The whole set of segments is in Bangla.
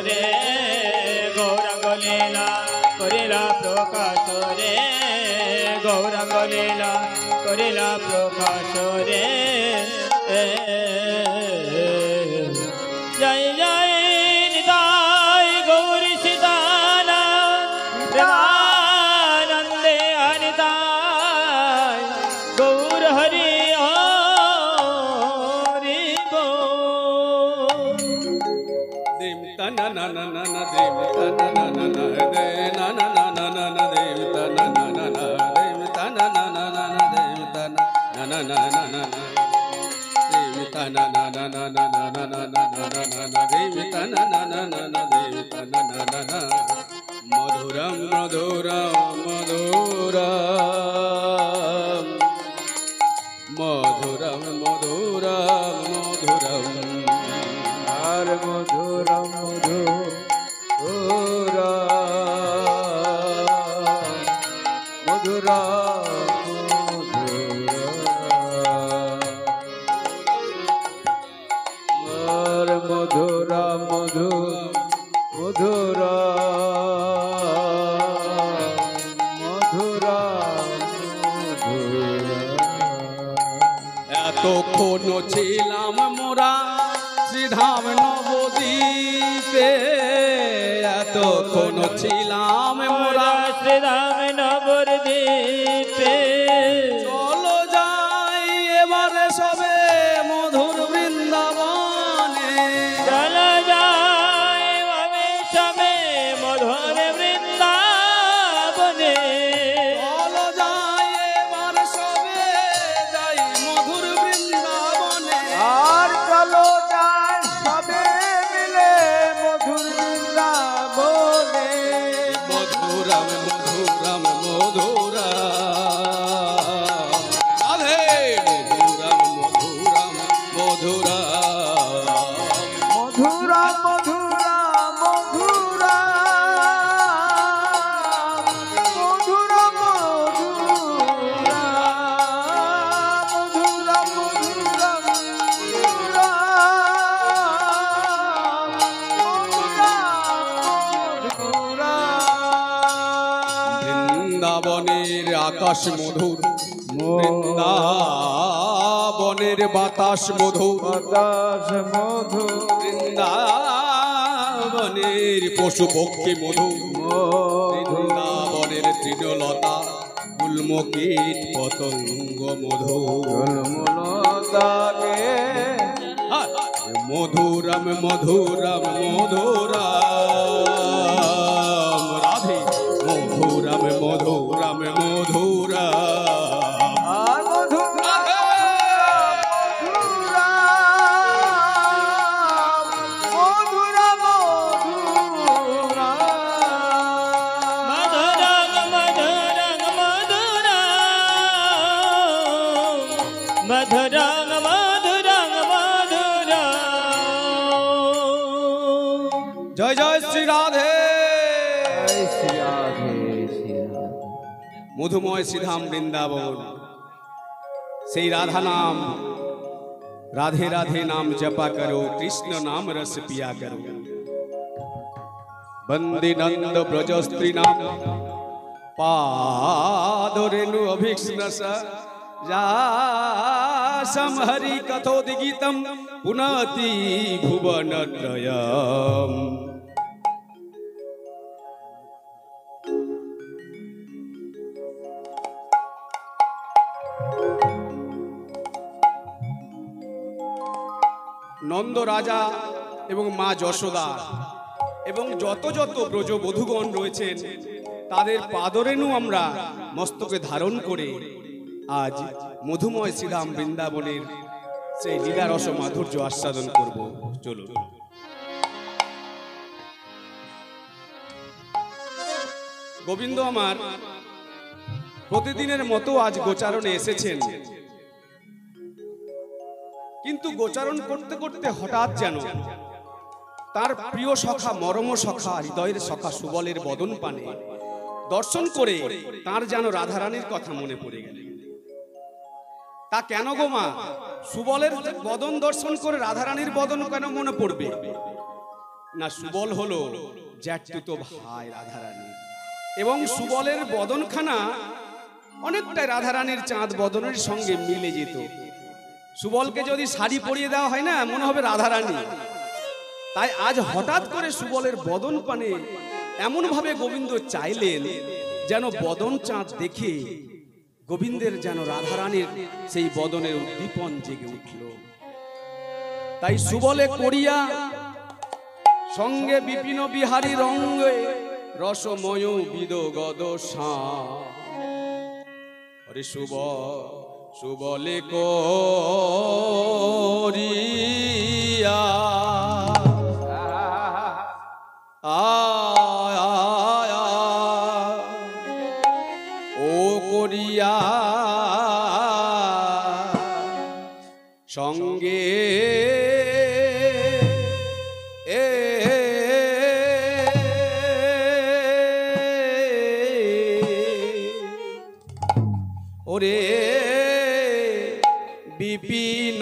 রে গৌরাঙ্গ লীলা করিলা প্রকাশ রে গৌরাঙ্গ লীলা করিলা প্রকাশ রে জয় জয় নিতাই গৌরী সীতানাথ প্রেমানন্দে অনিতাই গৌর হরি হরি দেব তনা না না না না দেব তনা না না না দে না না না না না না দেব তনা না না না দেব তনা না না না না দেব তনা না না না না না দেব তনা না না না না না না না না না না দেব তনা না না না না দেব তনা না না না মধুরম মধুরম মধুরম মধুরম মধুরম মধুরম আর মধুরম মধুরম মধুরম আর মধুরম মধু মধুরম এতক্ষণ ছিলাম মোরা শ্রীধাম নবদ্বীপে এতক্ষণ ছিলাম মোরা শ্রীধাম নবদ্বীপে চলো যাই এবারে সবে মধুর বৃন্দাবনে চলো যাই আমি সবে মধুর বৃন্দাবনে চলো যাই এবারে সবে যাই মধুর বৃন্দাবনে আর চলো যাই সবে মিলে মধুর বৃন্দাবনে মধুরম মধুরম মধুরম রাধে মধুরম মধুরম মধুরম মধুরা মধুরা মধুরা মধুরা মধুরা মধুরা মধুরা মধুরা বৃন্দাবনের আকাশ মধুর বৃন্দাবনের বাতাস মধুর বাতাস মধু বৃন্দাবনের পশু পক্ষী মধুর বৃন্দাবনের তৃণলতা গুল্মকীট পতঙ্গ মধুর মূলতাকে মধুরম মধুরম মধুরম রাধে মধুরম মধুরম মধুরম আর মধুরা মধুরা মধুরা মধুরং মধুরং মধুরং জয় জয় শ্রী রাধে শ্রী রাধে শ্রী রাধে মধুময় শ্রীধাম বৃন্দাবন সেই রাধা নাম राधे राधे नाम जपा करो कृष्ण नाम रस पिया करो बंदी नंद ब्रज स्त्री नाम पादरेनु अभिष्णस जासम हरि कथोदिगीतम पुनति भुवन त्रयम् नंद राजा एवं मा যশোদা এবং যত যত ব্রজবধূগণ রয়েছেন তাদের পাদরেণু আমরা মস্তকে ধারণ করে আজ মধুময় শ্রীধাম বৃন্দাবনের সেই লীলা রস মাধুর্য আস্বাদন করব। চলুন। গোবিন্দ আমার প্রতিদিনের মতো আজ গোচারণে এসেছেন, কিন্তু গোচারণ করতে করতে হঠাৎ যেন তার প্রিয় সখা মরম সখা হৃদয়ের সখা সুবলের বদন পানে দর্শন করে তার যেন রাধারানীর কথা মনে পড়ে গেল। তা কেন গো মা, সুবলের বদন দর্শন করে রাধারানীর বদন কেন মনে পড়বে না? সুবল হলো জ্যাঠতুতো ভাই রাধারানী, এবং সুবলের বদনখানা অনেকটাই রাধারানীর চাঁদ বদনের সঙ্গে মিলে যেত। সুবলকে যদি শাড়ি পরিয়ে দেওয়া হয় না, মনে হবে রাধারানী। তাই আজ হঠাৎ করে সুবলের বদন পানে এমন ভাবে গোবিন্দ চাইলেন যেন বদন চাঁদ দেখে গোবিন্দের যেন রাধারানীর সেই বদনের উদ্দীপন জেগে উঠল। তাই সুবলে করিয়া সঙ্গে বিপিন বিহারী রঙ্গে রসময় বিদ গদ হরে সুবলে করিয়া ও করিয়া সঙ্গে ওরে বিপিন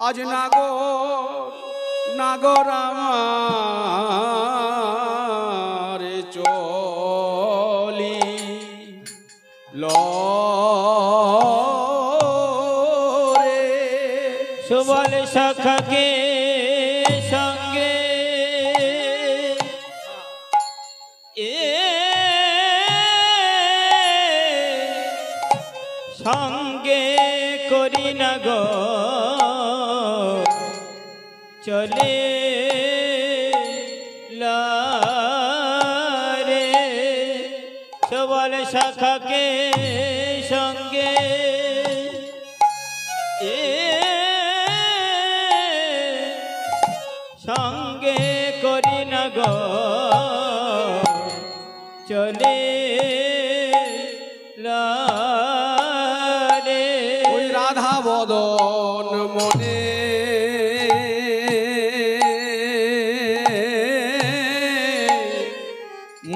আজ নাগর আমার চলি রে সুবল সখকে সঙ্গে সঙ্গে করি না গো চলে রে সুবল সখকে সঙ্গে সঙ্গে করি না গো চলে রে ওই রাধা বদন মনে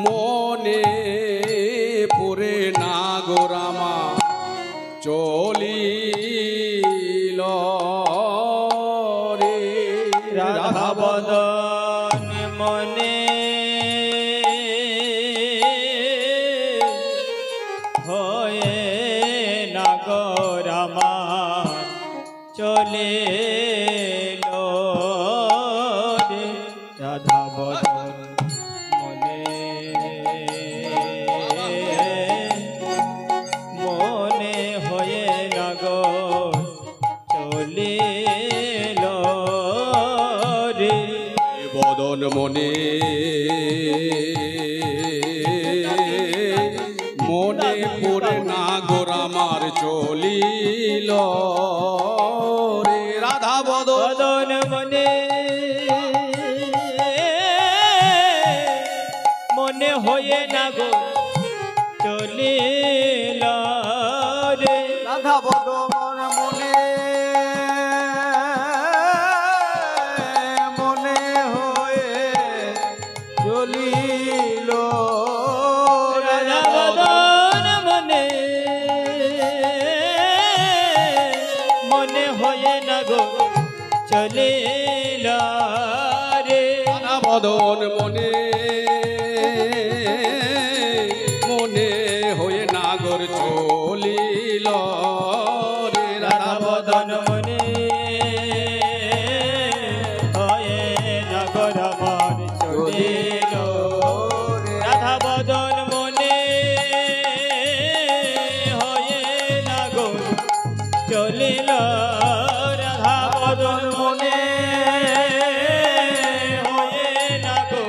মনে পড়ে না গো রামা চলিল রে রাধা বদন মনে হয়ে না গো রামা চলে রে রাধা বদন মনে মনে হয়ে না গো চলে রে বদন মনে মনে পড়ে না গোরামার চলিল রে রাধা বদন মনে মনে হয়ে না গো চলিল রে রাধা বদন মনে মনে হয়ে চলিল রাধা বদন মনে মনে হয়ে না গো চলিল রে রাধা বদন মনে মনে হয়ে নাগর চলিল রে রাধা বদন মনে হয়ে নগর আমার চলিল রাধা বদন মনে হয়ে নগর চলিল রাধা বদন মনে হয়ে নগর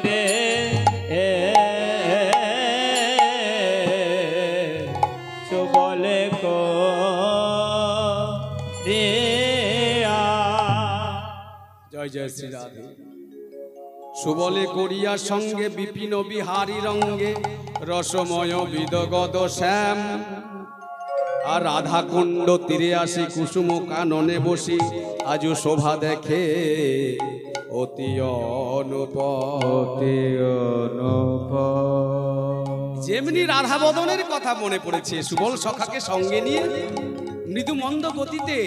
রে সুবলে করিয়া। জয় জয় শ্রী রাধে। সুবলে করিয়া সঙ্গে বিপিন বিহারী রঙ্গে রসময় বিদগদ শ্যাম। আর রাধা কুণ্ড তীরে আসি কুসুম কাননে বসি আজও শোভা দেখে অতি যেমনি রাধা বদনের কথা মনে পড়েছে, সুবল সখাকে সঙ্গে নিয়ে মৃদু মন্দ গতিতে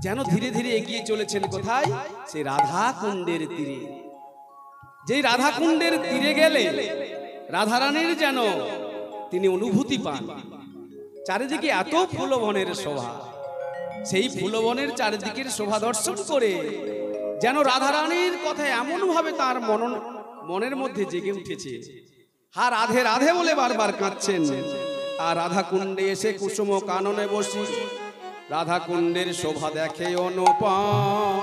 যেন ধীরে ধীরে এগিয়ে চলেছেন কোথায়? সে রাধা কুণ্ডের তীরে। যেই রাধা কুণ্ডের তীরে গেলে রাধারানীর যেন তিনি অনুভূতি পান। চারিদিকে এত ফুলবনের শোভা, সেই ফুলবনের চারিদিকের শোভা দর্শন করে যেন রাধারানীর কথা এমন ভাবে তার মনের মধ্যে জেগে উঠেছে। হা রাধে রাধে বলে বারবার কাঁদছেন। আর রাধা কুণ্ডে এসে কুসুম কাননে বসি রাধা কুণ্ডের শোভা দেখে অনুপম।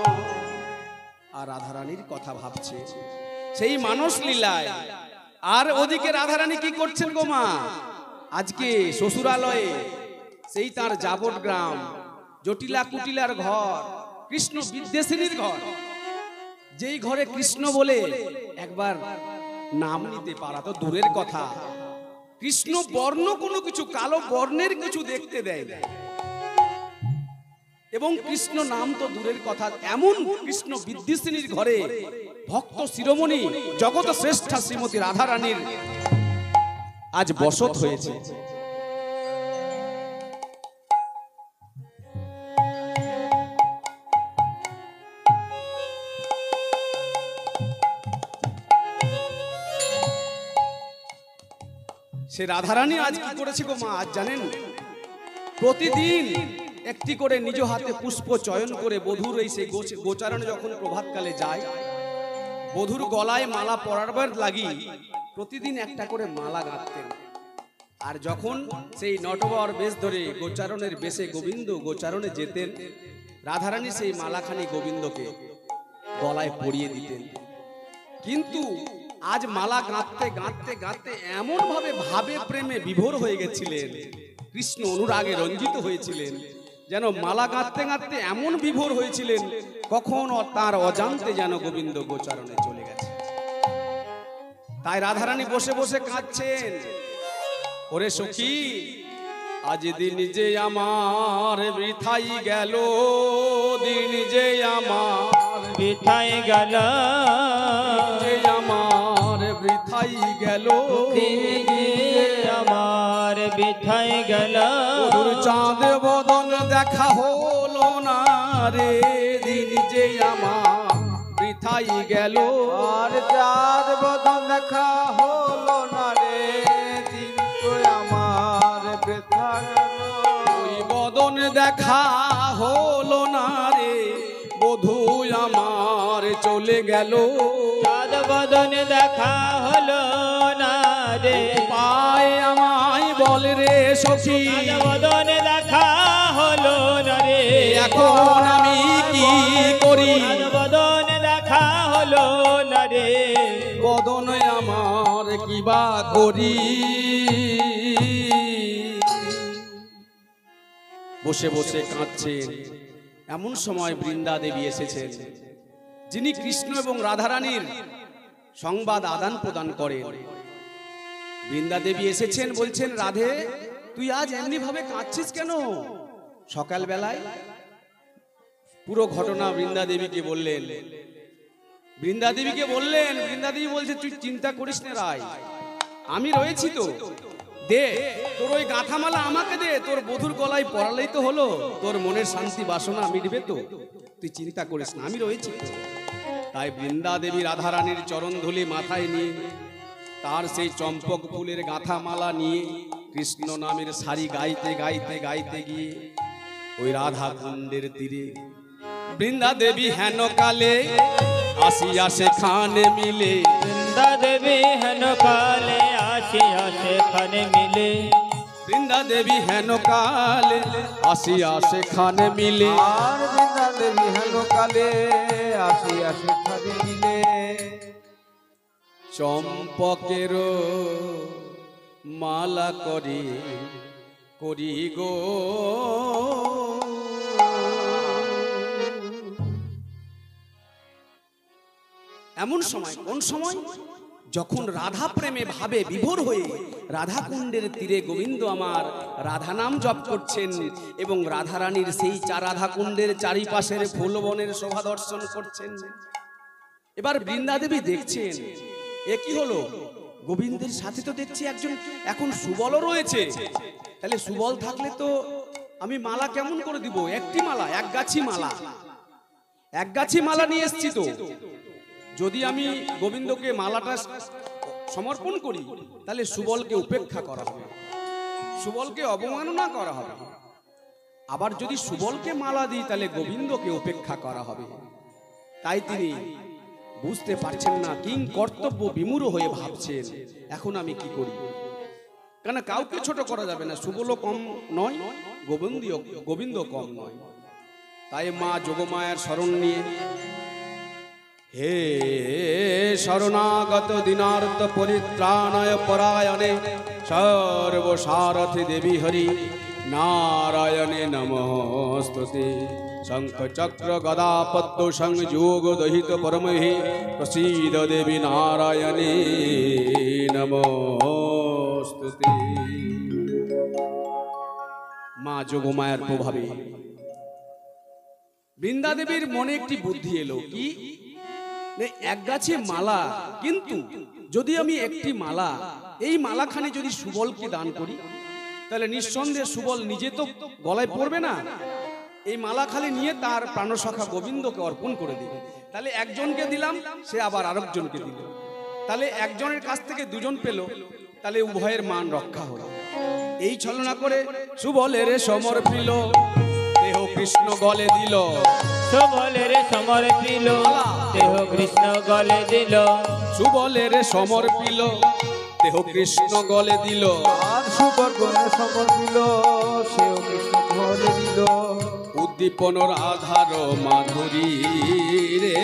আর রাধারানীর কথা ভাবছে সেই মানস লীলায়। আর ওদিকে রাধারানী কি করছেন গো মা? আজকে শ্বশুরালয়ে সেই তার জাবট গ্রাম, জটিলা কুটিলার ঘর, কৃষ্ণ বিদ্যাসিনীর ঘর, যেই ঘরে কৃষ্ণ বলে একবার নাম নিতে পারা তো দূরের কথা, কৃষ্ণ বর্ণ কোনো কিছু কালো বর্ণের কিছু দেখতে দেয় না। এবং কৃষ্ণ নাম তো দূরের কথা, এমন কৃষ্ণ বিদ্যাসিনীর ঘরে ভক্ত শিরোমণি জগত শ্রেষ্ঠা শ্রীমতী রাধারানীর আজ বসত হয়েছে। সে রাধারানী আজ কি করেছে গো মা? আজ জানেন, প্রতিদিন একটি করে নিজ হাতে পুষ্প চয়ন করে বধূর এই সেই গোচারণে যখন প্রভাতকালে যায়, বধূর গলায় মালা পরাবার লাগি প্রতিদিন একটা করে মালা গাঁথতেন। আর যখন সেই নটবর বেশ ধরে গোচারণের বেশে গোবিন্দ গোচারণে যেতেন, রাধারানী সেই মালাখানি গোবিন্দকে গলায় পরিয়ে দিতেন। কিন্তু আজ মালা গাঁথতে গাঁথতে গাঁথতে এমন ভাবে প্রেমে বিভোর হয়ে গেছিলেন, কৃষ্ণ অনুরাগে রঞ্জিত হয়েছিলেন, যেন মালা গাঁথতে গাঁথতে এমন বিভোর হয়েছিলেন কখন তার অজান্তে যেন গোবিন্দ গোচারণে চলে গেছে। তাই রাধারানী বসে বসে কাঁদছেন। ওরে সখী, আজ দিন যে আমার বৃথাই গেল, দিন যে আমার বৃথাই গেল, যে আমার বৃথাই গেল, দিন যে আমার বৃথাই গেল। চাঁদ বদন দেখা হলো না রে, দিন যে আমার বৃথাই গেল। আর চাঁদ বদন দেখা হলো না রে, দিন তো আমার বৃথা গেল। ওই বদন দেখা হলো না রে, বধূ আমার চলে গেল। চাঁদ বদন দেখা হলো না রে, পায় আমায় বল রে সখী, চাঁদ বদন দেখা হলো না রে, এখন আমি কি করি? চাঁদ বদন দেখা হলো না রে, বদন আমার কিবা করি? বসে বসে কাঁদছেন। এমন সময় বৃন্দা দেবী এসেছেন, যিনি কৃষ্ণ এবং রাধারানীর সংবাদ আদান প্রদান করেন। বৃন্দা দেবী এসেছেন, বলছেন, রাধে তুই আজ এমনি ভাবে কাঁদছিস কেন? সকাল বেলায় পুরো ঘটনা বৃন্দা দেবীকে বললেন। বৃন্দা দেবীকে বললেন, বৃন্দা দেবী বলছে, তুই চিন্তা করিস না রায়, আমি রয়েছি তো, দে তোর ওই গাঁথামালা আমাকে দে, তোর বধুর গলায় পরালেই তো হলো, তোর মনের শান্তি বাসনা মিটবে তো, তুই চিন্তা করিস না, আমি রয়েছি। তাই বৃন্দা দেবী রাধারানীর চরণ ধুলি মাথায় নিয়ে তার সেই চম্পক ফুলের গাঁথামালা নিয়ে কৃষ্ণ নামের সারি গাইতে গাইতে গাইতে গিয়ে ওই রাধা কুণ্ডের তীরে বৃন্দা দেবী হেন কালে আসিয়া সেখানে মিলে, বৃন্দা দেবী হেন কালে আসিয়া সেখানে মিলে, বৃন্দা দেবী হেন কালে আসিয়া সেখানে মিলে। আর বৃন্দা দেবী হেন কালে আসিয়া সেখানে মিলে। চম্পকের মালা করি করি গো। এমন সময়, কোন সময়? যখন রাধা প্রেমে ভাবে বিভোর হয়ে রাধা কুণ্ডের তীরে গোবিন্দ আমার রাধা নাম জপ করছেন এবং রাধারানীর সেই রাধা কুণ্ডের চারিপাশের ফুলবনের শোভা দর্শন করছেন। এবার বৃন্দাদেবী দেখছেন, এ কি হলো? গোবিন্দের সাথে তো দেখছি একজন এখন সুবলও রয়েছে। তাহলে সুবল থাকলে তো আমি মালা কেমন করে দিব? একটি মালা, এক গাছি মালা, এক গাছি মালা নিয়ে এসছি। তো যদি আমি গোবিন্দকে মালাটা সমর্পণ করি তাহলে সুবলকে উপেক্ষা করা হবে, সুবলকে অবমাননা করা হবে। আবার যদি সুবলকে মালা দিই তাহলে গোবিন্দকে উপেক্ষা করা হবে। তাই তিনি বুঝতে পারছেন না, কিং কর্তব্য বিমূঢ় হয়ে ভাবছেন এখন আমি কি করি। কেন কাউকে ছোট করা যাবে না, সুবলও কম নয়, গোবিন্দ কম নয়। তাই মা যোগমায়ার শরণ নিয়ে, হে শরণাগত দীনার্ত পরিত্রাণায় পরায়ণে সর্বসারথি দেবী হরি নারায়ণে নমস্তুতে। শঙ্খ চক্র গদা পদ্ম সংযোগ দহিত পরমহি প্রসীদ দেবী নারায়ণে নমস্তুতে। মা যোগমায়ার প্রভাবে বৃন্দাদেবীর মনে একটি বুদ্ধি এলো, কি এক গাছে মালা, কিন্তু যদি আমি একটি মালা, এই মালাখানি যদি সুবলকে দান করি তাহলে নিঃসন্দেহে সুবল নিজে তো গলায় পড়বে না, এই মালা খালি নিয়ে তার প্রাণসখা গোবিন্দকে অর্পণ করে দিবে। তাহলে একজনকে দিলাম, সে আবার আরেকজনকে দিল, তাহলে একজনের কাছ থেকে দুজন পেল, তাহলে উভয়ের মান রক্ষা হলো। এই ছলনা করে সুবলের সমর্পিল দেহ কৃষ্ণ গলে দিল, সুবলের সমর্পিল দেহ কৃষ্ণ গলে দিল, সুবলের সমর্পিল দেহ কৃষ্ণ গলে দিল। আর সুবর্গণে সমর্পিল সেও কৃষ্ণ গলে দিল। উদ্দীপনর আধার মাধুরী রে,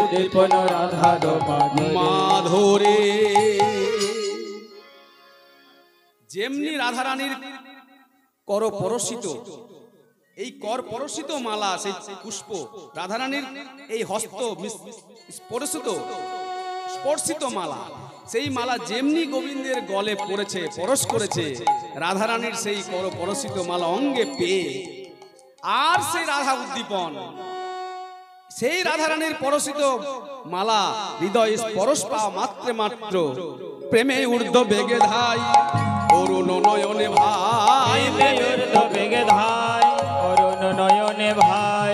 উদ্দীপনর আধার মাধুরী। যেমনি রাধারানীর কর পরশিত, এই কর পরশিত মালা, সেই পুষ্প রাধারানীর এই হস্ত স্পর্শিত মালা, সেই মালা যেমনি গোবিন্দের গলে পড়েছে, পরশ করেছে, রাধারানীর সেই কর পরশিত মালা অঙ্গে পেয়ে আর সেই রাধা উদ্দীপন, সেই রাধারানীর পরশিত মালা হৃদয় স্পর্শ পাওয়া মাত্র প্রেমে ঊর্ধ্ব বেগে ধাই অরুণ নয়নে ভাই, ঊর্ধ্ব বেগে ধাই অরুণ নয়নে ভাই,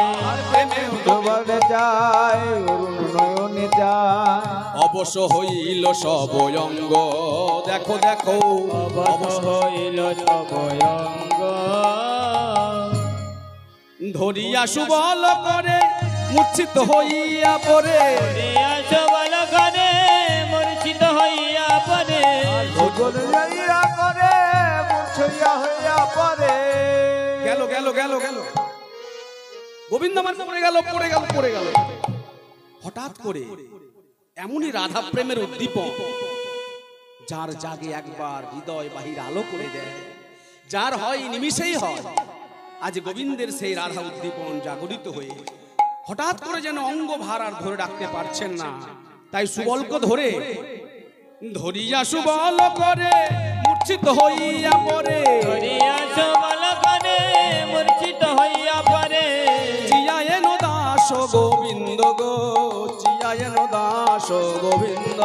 প্রেমে উদ্ধবনে যায় অরুণ নয়নে যায়। অবশ্য হইল সব অঙ্গ, দেখো দেখো অবশ্য হইল সব অঙ্গ, ধরিয়া সুবল করে মূর্ছিত হইয়া পড়ে, সবল করে মূর্ছিত হইয়া পড়ে, ভূগোল যাইয়া করে মূর্ছইয়া হইয়া পড়ে। গেল গেল গেল গেল গোবিন্দ আমার পড়ে গেল পড়ে গেল পড়ে গেল। হঠাৎ করে এমনই রাধা প্রেমের উদ্দীপন, যার জাগে একবার হৃদয় বাহির আলো করে দেয়, যার হয় নিমিষেই হয়। আজ গোবিন্দের সেই রাধা উদ্দীপন জাগরিত হয়ে হঠাৎ করে যেন অঙ্গ ভার আর ধরে রাখতে পারছেন না, তাই সুবলকে ধরে ধরিয়া সুবল করে মূর্ছিত হইয়া পড়ে, ধরিয়া সবল করে মূর্ছিত হইয়া পড়ে। চিয়ায়েন দাস গোবিন্দ গো, চিয়ায়েন দাস গোবিন্দ,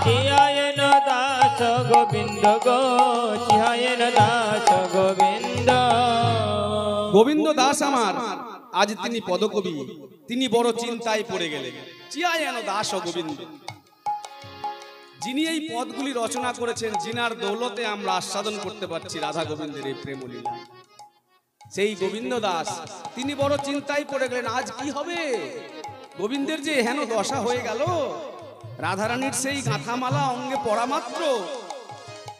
চিয়ায়েন দাস গোবিন্দ গো, চিয়ায়েন দাস গোবিন্দ। গোবিন্দ দাস আমার আজ তিনি পদকবি, তিনি বড় চিন্তায় পড়ে গেলেন। চিয়ায়েন দাস গোবিন্দ, যিনি এই পদগুলি রচনা করেছেন, যিনার দৌলতে আমরা আস্বাদন করতে পারছি রাধা গোবিন্দের এই প্রেমলীলা, সেই গোবিন্দ দাস তিনি বড় চিন্তায় পড়ে গেলেন। আজ কি হবে? গোবিন্দের যে হেন দশা হয়ে গেল, রাধারানীর সেই গাঁথামালা অঙ্গে পড়া মাত্র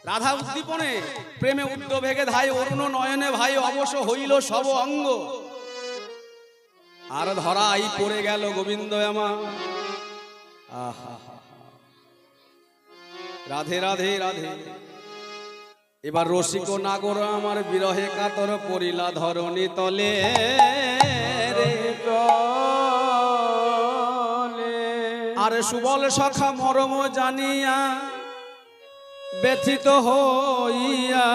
রাধা উদ্দীপনে প্রেমে উদ্দ ভেগে ধাই অরুণ নয়নে ভাই অবশ্য হইল সব অঙ্গ। আর ধরাই পড়ে গেল গোবিন্দ আমার, আহা, রাধে রাধে রাধে। এবার রসিক নাগর আমার বিরহে কাতর পরিলা ধরণী তলে রে। আর সুবল সখা মরম জানিয়া ব্যথিত হইয়া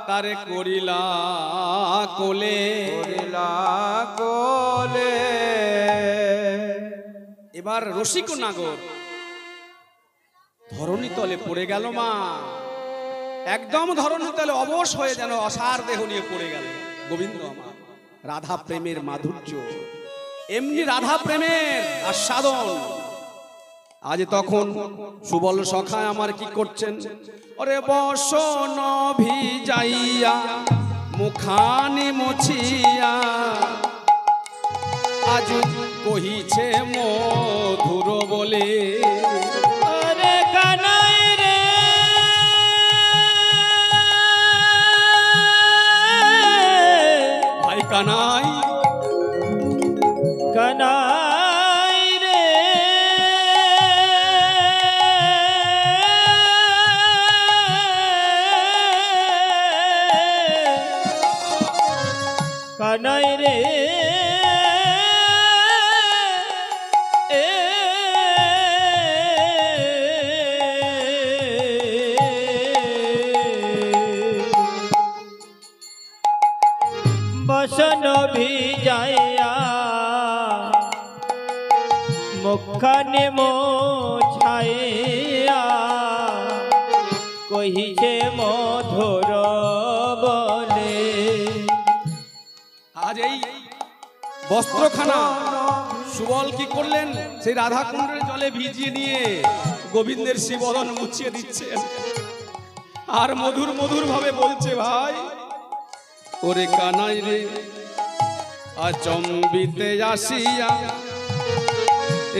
তারে করিলা কোলে। এবার রসিক নাগর ধরণী তলে পড়ে গেল মা, একদম ধরণী তলে অবশ হয়ে যেন অসার দেহ নিয়ে পড়ে গেল। গোবিন্দ আমার রাধা প্রেমের মাধুর্য, এমনি রাধা প্রেমের আস্বাদন। আজ তখন সুবল সখা আমার কি করছেন, ওরে বসন ভিজাইয়া মুখানি মুছিয়া আজ কহিছে মধুর বলে। ওরে কানাই রে ভাই কানাই, কানাই রে কানাই রে বসন ভিজাইয়া মুখখানি মোছাইয়া কহিছে মধুর বলে। আজ এই বস্ত্রখানা সুবল কি করলেন, সেই রাধা কুণ্ডের জলে ভিজিয়ে নিয়ে গোবিন্দের শিবরণ মুছিয়ে দিচ্ছে আর মধুর মধুর ভাবে বলছে, ভাই ওরে কানাই রে আচম্বিতে আসিয়া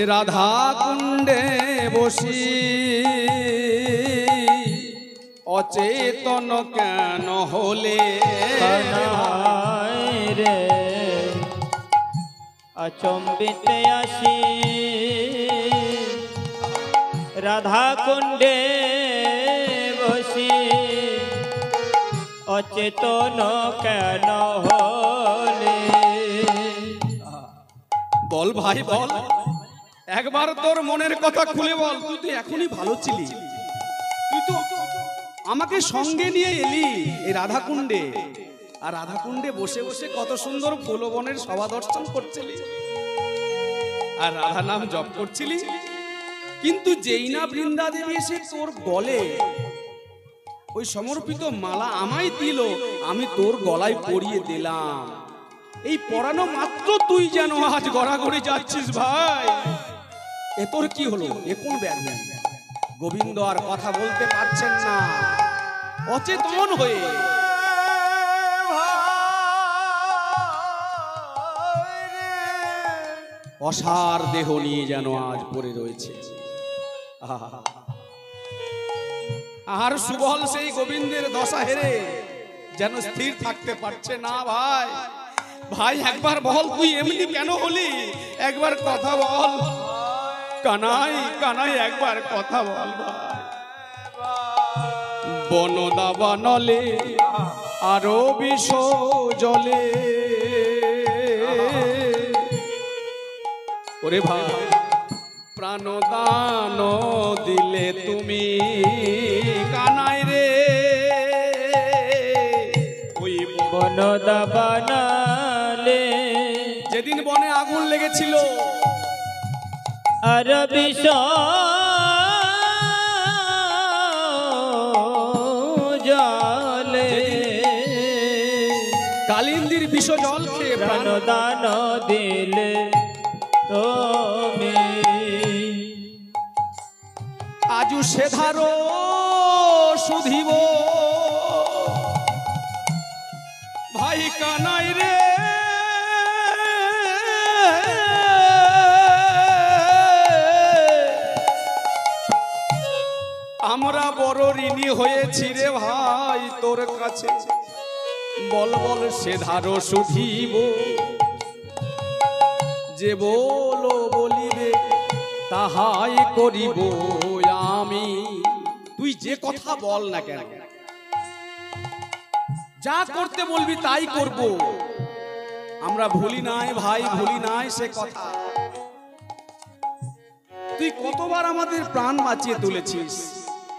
এ রাধা কুণ্ডে বসি অচেতন কেন হলে। কানাই রে আচম্বিতে আসি রাধা কুণ্ডে বসি অচেতন কেন হলে। বল ভাই বল, একবার তোর মনের কথা খুলে বল। তুই তো এখনই ভালো ছিলি, তুই তো আমাকে সঙ্গে নিয়ে এলি এই রাধা কুণ্ডে, আর রাধা কুণ্ডে বসে বসে কত সুন্দর ফুলবনের সভা দর্শন করছিলি আর রাধা নাম জপ করছিলি। কিন্তু যেই না বৃন্দা দেবী এসে তোর গলে ওই সমর্পিত মালা আমায় দিল, আমি তোর গলায় পরিয়ে দিলাম। এই পরানো মাত্র তুই যেন আজ গড়াগড়ি যাচ্ছিস ভাই, এ তোর কি হলো? এ কোন ব্যাধি? গোবিন্দ আর কথা বলতে পারছেন না, অচেতন হয়ে অসার দেহ নিয়ে যেন আজ পড়ে রয়েছে। আর সুবল সেই গোবিন্দের দশা হেরে যেন স্থির থাকতে পারছে না। ভাই ভাই একবার বল, তুই এমনি কেন হলি? একবার কথা বল কানাই, কানাই একবার কথা বল ভাই। বনদাবা নলে আরো বিষ জলে, ওরে ভাই প্রাণদান দিলে তুমি কানাই রে। ওই বনদাবানালে যেদিন বনে আগুন লেগেছিল আর বিষ জলে কালিন্দির বিষ জল খেয়ে প্রাণদান দিলে তুমি, আজু সেধারো সুধিব ভাই কানাই রে। আমরা বড় ঋণী হয়েছি রে ভাই তোর কাছে, বল বল সেধারো সুধিব যে বলো বলি তাহাই করিব আমি। তুই যে কথা বল না কেন, যা করতে বলবি তাই করব। আমরা ভুলি নাই ভাই, ভুলি নাই সে কথা। তুই কতবার আমাদের প্রাণ বাঁচিয়ে তুলেছিস।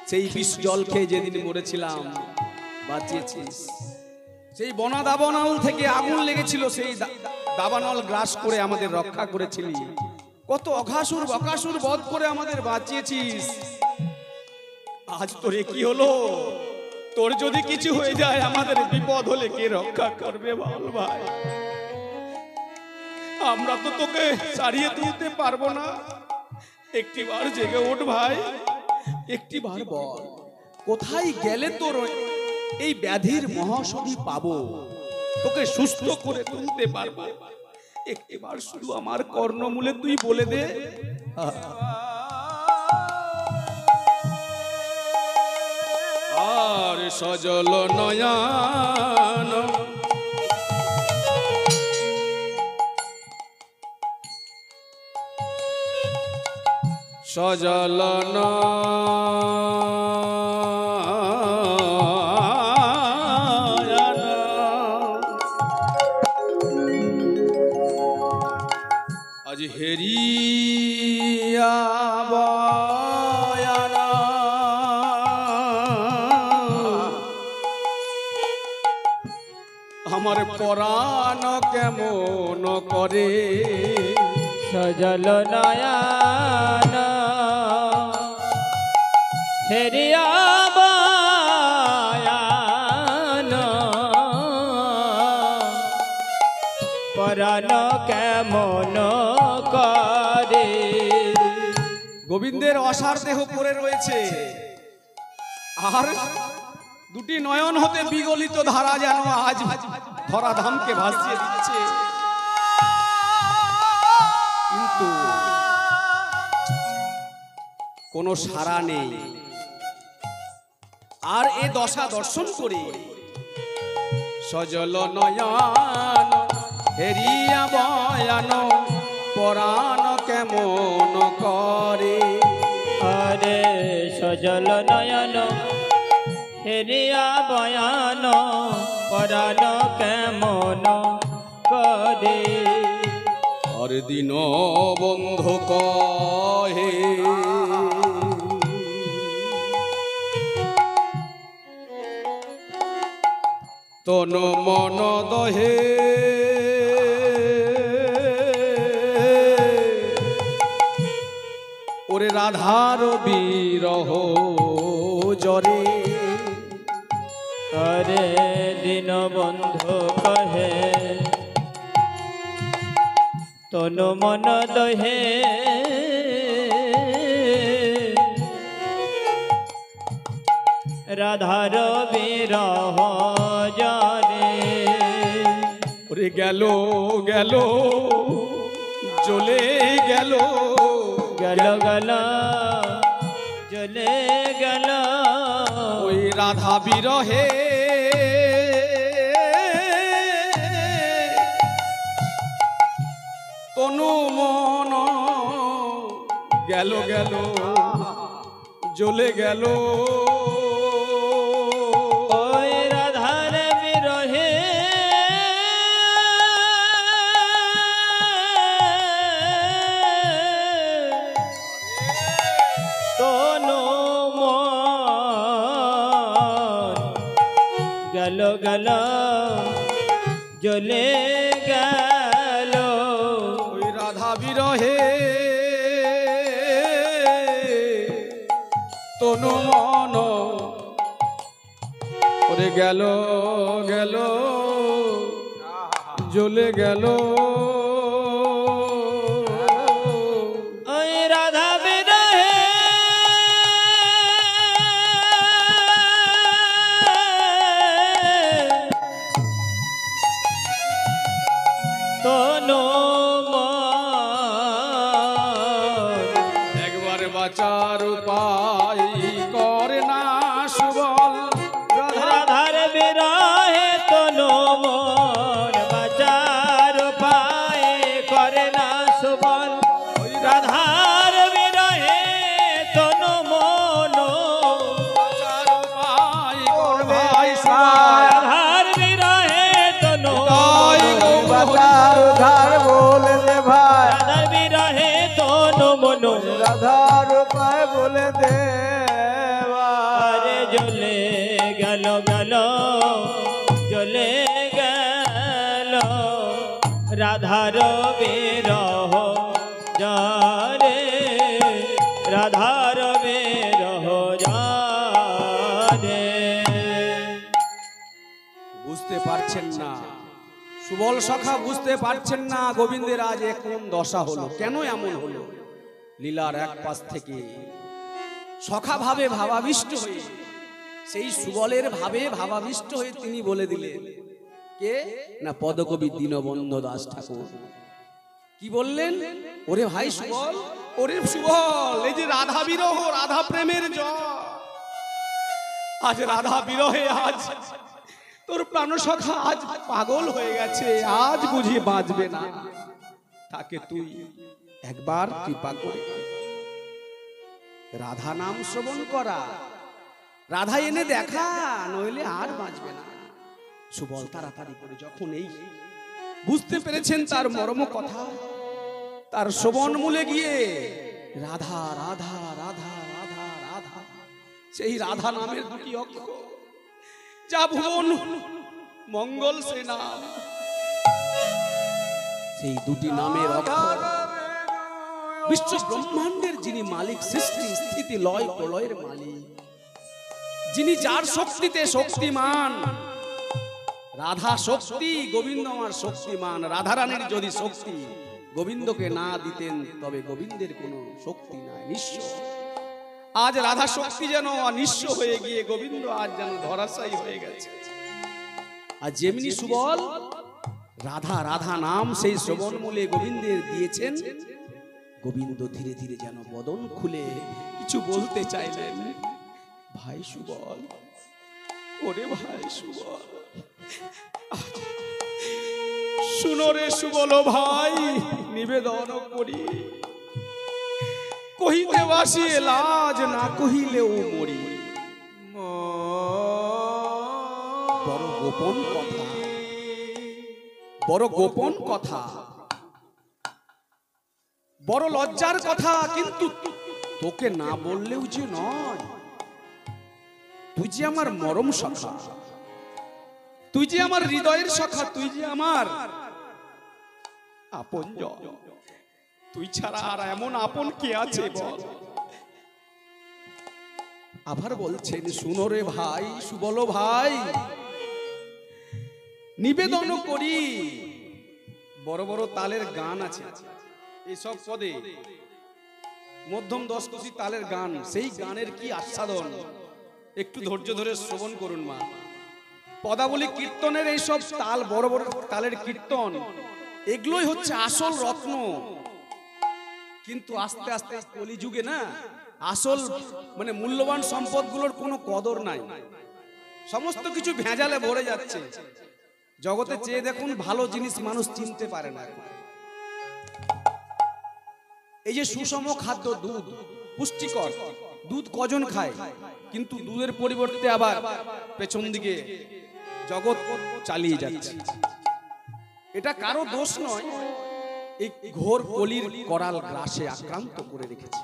সেই বিষ জল খেয়ে যেদিন মরেছিলাম বাঁচিয়েছিস। সেই বনা দাবানল থেকে আগুন লেগেছিল, সেই দাবানল গ্রাস করে আমাদের রক্ষা করেছিলি। কত অঘাসুর বকাসুর বধ করে আমাদের বাঁচিয়েছিস। আজ তোরে কি হলো? তোর যদি কিছু হয়ে যায়, আমাদের বিপদ হলে কে রক্ষা করবে বল ভাই? আমরা তো তোকে ছাড়িয়ে তুলতে পারবো না। একটিবার জেগে ওঠ ভাই, একটিবার বল কোথায় গেলে তোর এই ব্যাধির মহাষধি পাবো, তোকে সুস্থ করে তুলতে পারবো। একটিবার শুধু আমার কর্ণমূলে তুই বলে দে। আর সজল নয়ন সজল নয়ন আজ হেরিয়া বয়ানা আমার পরাণ কেমন করে। সজল নয়ন হেরিয়া বয়ান পরাণ কেমন করে। গোবিন্দের অসার দেহ পড়ে রয়েছে, আর দুটি নয়ন হতে বিগলিত ধারা যেন আজ ধরাধামকে ভাসিয়ে দিচ্ছে। কিন্তু কোনো সাড়া নেই। আর এ দশা দর্শন করে সজল নয়ন হেরিয়া বয়ান পরাণ কেমন করে। আরে সজল নয়ন হেরিয়া বয়ান পরাণ কেমন করে। আর দিন বন্ধু কহে তন মন দহে ওরে রাধার বিরহ জরে। আরে দিন বন্ধু কহে তনু মন দহে রাধার বিরহ জরে। ওরে গেল গেল জ্বলে গেল গেল গেল জ্বলে গেল ওই রাধা বিরহে। তনু মন গেল গেল জ্বলে গেল ওই রাধার বিরহে। তনু মন গেল গেল জ্বলে গেল ওই রাধা বিরহে। তনু মন ওরে গেল গেল জ্বলে গেল ওই রাধা বিরহে। তনু মন একবার বাঁচার উপায় করে না সুবল। রাধার বিরহে তনু মন বাঁচার উপায় করে না সুবল। রাধার বিরহে রাধার উপায় বলে দেওয়া। আরে জ্বলে গেল গেল জ্বলে গেল রাধার বিরহ জারে রাধার বিরহ জারে। বুঝতে পারছেন না সুবল সখা, বুঝতে পারছেন না গোবিন্দের আজ কোন দশা হলো, কেন এমন হলো। লীলার এক পাশ থেকে সখা ভাবে ভাবাবিষ্ট হয়ে, সেই সুবলের ভাবে ভাবাবিষ্ট হয়ে তিনি বলে দিলেন, কে না পদকবি দীনবন্ধু দাস ঠাকুর। কি বললেন? ওরে ভাই সুবল, ওরে সুবল, এই যে রাধা বিরহ, রাধা প্রেমের জ্বর, আজ রাধা বিরহে আজ তোর প্রাণ সখা আজ পাগল হয়ে গেছে, আজ বুঝি বাঁচবে না। তাকে তুই একবার কৃপা করে রাধা নাম শ্রবণ করা, রাধা এনে দেখা, নইলে আর বাঁচবে না। সুবল তাড়াতাড়ি করে যখন এই বুঝতে পেরেছেন তার মর্ম কথা, তার শ্রবণ মূলে গিয়ে রাধা রাধা রাধা রাধা রাধা, সেই রাধা নামের দুটি অক্ষর যা ভুবন মঙ্গল সে নাম, সেই দুটি নামের অক্ষর বিশ্ব ব্রহ্মাণ্ডের যিনি মালিক, সৃষ্টি স্থিতি লয় প্রলয়ের মালিক, যিনি যার শক্তিতে শক্তিমান। রাধা শক্তি, গোবিন্দ আমার শক্তিমান। রাধারানীর যদি শক্তি গোবিন্দকে না দিতেন তবে গোবিন্দের কোনো শক্তি নাই, নিঃস্ব। আজ রাধা শক্তি যেন নিঃস্ব হয়ে গিয়ে গোবিন্দ আজ যেন ধরাশায়ী হয়ে গেছে। আর যেমনি সুবল রাধা রাধা নাম সেই শ্রবণ মূলে গোবিন্দের দিয়েছেন, গোবিন্দ ধীরে ধীরে যেন বদন খুলে কিছু বলতে চাইলেন। ভাই সুবল, ওরে ভাই সুবল, শুনো রে সুবল ভাই, নিবেদন করি, কহিতে বাসি লাজ, না কহিলেও মরি। বড় গোপন কথা, বড় গোপন কথা, বড় লজ্জার কথা, কিন্তু তোকে না বললেও যে নয়। তুই যে আমার মরম সখা, তুই যে আমার হৃদয়ের সখা, তুই যে আমার আপনজন, তুই ছাড়া আর এমন আপন কে আছে বল। আবার বলছেন, শুনো রে ভাই সুবল ভাই, নিবেদন করি। বড় বড় তালের গান আছে, এইসব পদে মধ্যম 10 কুচি তালের গান, সেই গানের কি আস্বাদন, একটু ধৈর্য ধরে শ্রবণ করুন মা। পদাবলী কীর্তনের এইসব তাল, বড় বড় তালের কীর্তন, এগুলোই হচ্ছে আসল রত্ন। কিন্তু আস্তে আস্তে কলিযুগে না, আসল মানে মূল্যবান সম্পদগুলোর কোনো কদর নাই, সমস্ত কিছু ভেজালে ভরে যাচ্ছে। জগতে চেয়ে দেখুন, ভালো জিনিস মানুষ চিনতে পারে না। এই যে সুষম খাদ্য, দুধ পুষ্টিকর, দুধ কজন খায়, কিন্তু দুধের পরিবর্তে আবার পেছন দিকে জগৎ চালিয়ে যাচ্ছে। এটা কারো দোষ নয়, এই ঘোর কলির করাল গ্রাসে আক্রান্ত করে রেখেছে।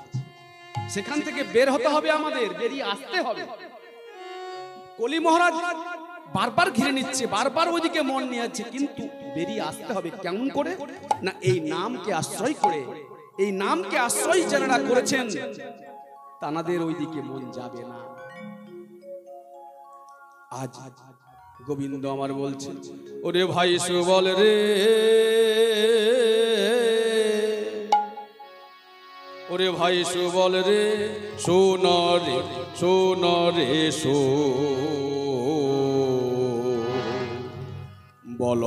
সেখান থেকে বের হতে হবে, আমাদের বেরিয়ে আসতে হবে। কলি মহারাজ বারবার ঘিরে নিচ্ছে, বারবার ওইদিকে মন নিয়ে যাচ্ছে, কিন্তু বেরিয়ে আসতে হবে। কেমন করে না, এই নামকে আশ্রয় করে, এই নামকে আশ্রয় যারা করেছেন তাদের ওইদিকে মন যাবে না। আজ গোবিন্দ আমার বলছে, ওরে ভাই সুবল রে, ওরে ভাই সুবল রে, শোন রে শোন রে বল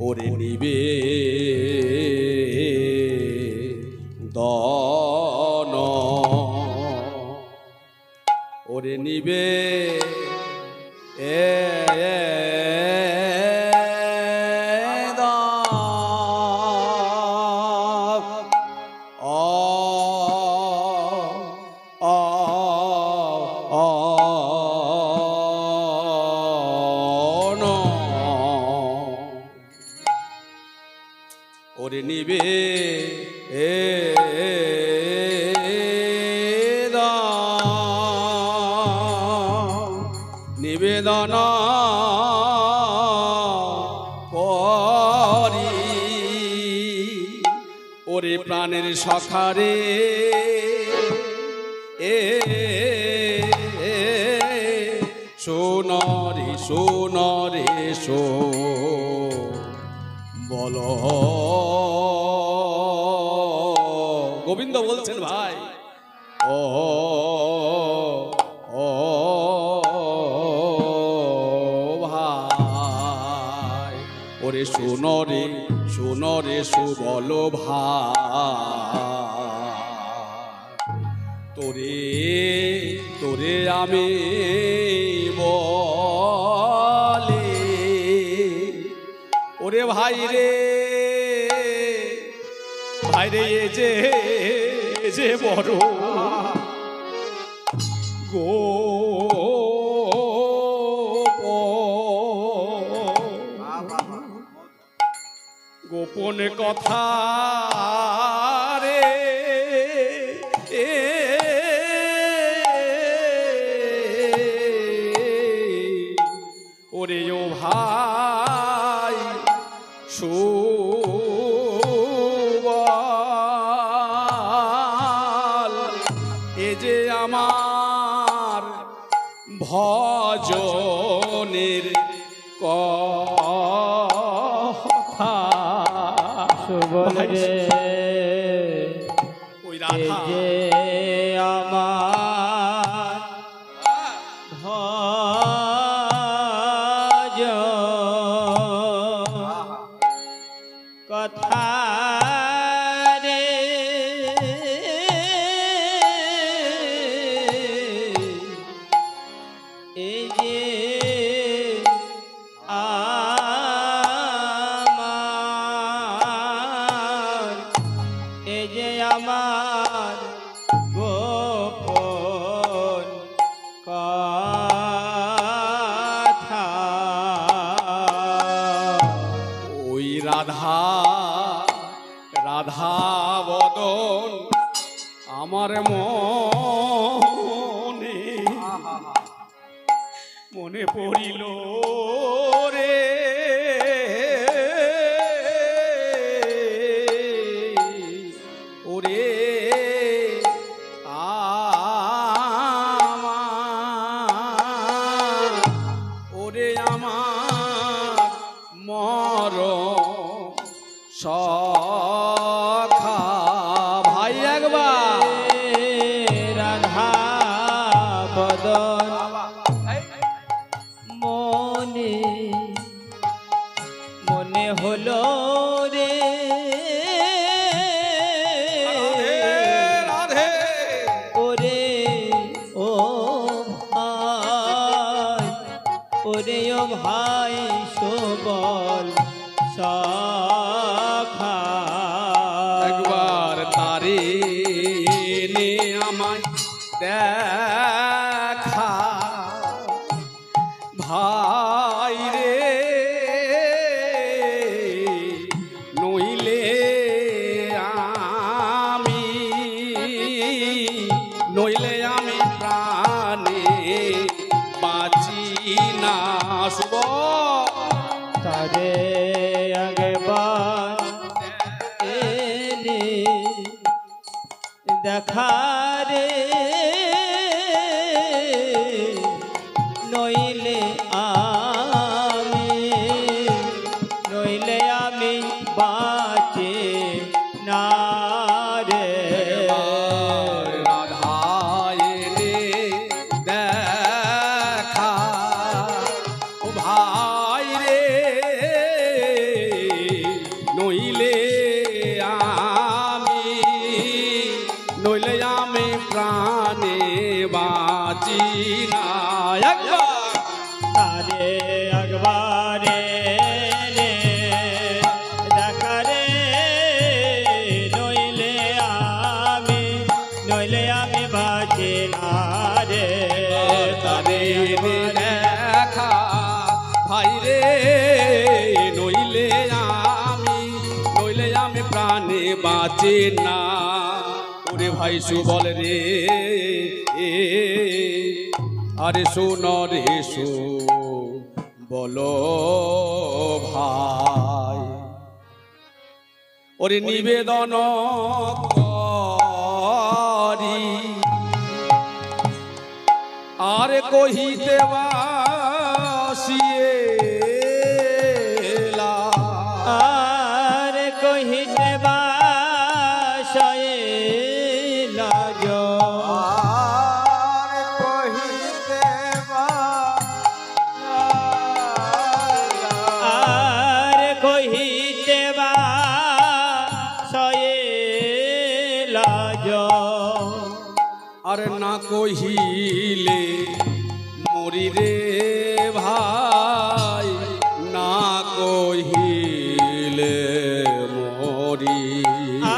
ওরে নিবে দন, ওরে নিবে এ ওরে নিবে নিবেদন করি ওরে প্রাণের সখারে সোনরে সোনরে সো বলো গোবিন্দ বলছেন ভাই ও ও ভাই ওরে সোনরে সোনরে সো বলো ভাই তোরে তোরে আমি বলে ওরে ভাই রে ভাই রে এ যে বড় গোপন কথা রে ওরে ও ভাই সুবল এ যে আমার ভজনের কথা সুবল রে ওই রাধা যে আমার ভজ কথা রে এই যে আমার এই যে আমার গোপন কথা ওই রাধা রাধা বদন আমার মনে মনে পড়িল রে ওরে আমার ওরে আমার মর সখা ভাই একবার রাধা বদন মনে মনে হলো রে রাধে ওরে ও ভাই ওরে ও ভাই সুবল সখা একবার তারে নে আমায় দেখা ভাই রে নইলে আমি প্রাণে বাঁচি না শুভ তারে একবার এনে দেখা রে নইলে আমি বাঁচে না রে রাধায়নে দেখা ও ভাই রে নইলে আমি প্রাণে বাঁচি না একবার তারে একবারে রে দেখা রে, নইলে আমি বাঁচি না রে। তবে দেখা ভাই রে, নইলে আমি প্রাণে বাঁচি না। ওরে ভাই সুবল রে, আরে শোন রে বলো ভাই, ওরে নিবেদন করি আর কহিতে বাসিয়ে আর কহিতে বাসয়ে লাজ, আর কহিতে আর কহিতে বাসয়ে লাজ, আর না কহিলে মরি রে ভাই, না কহিলে মরি।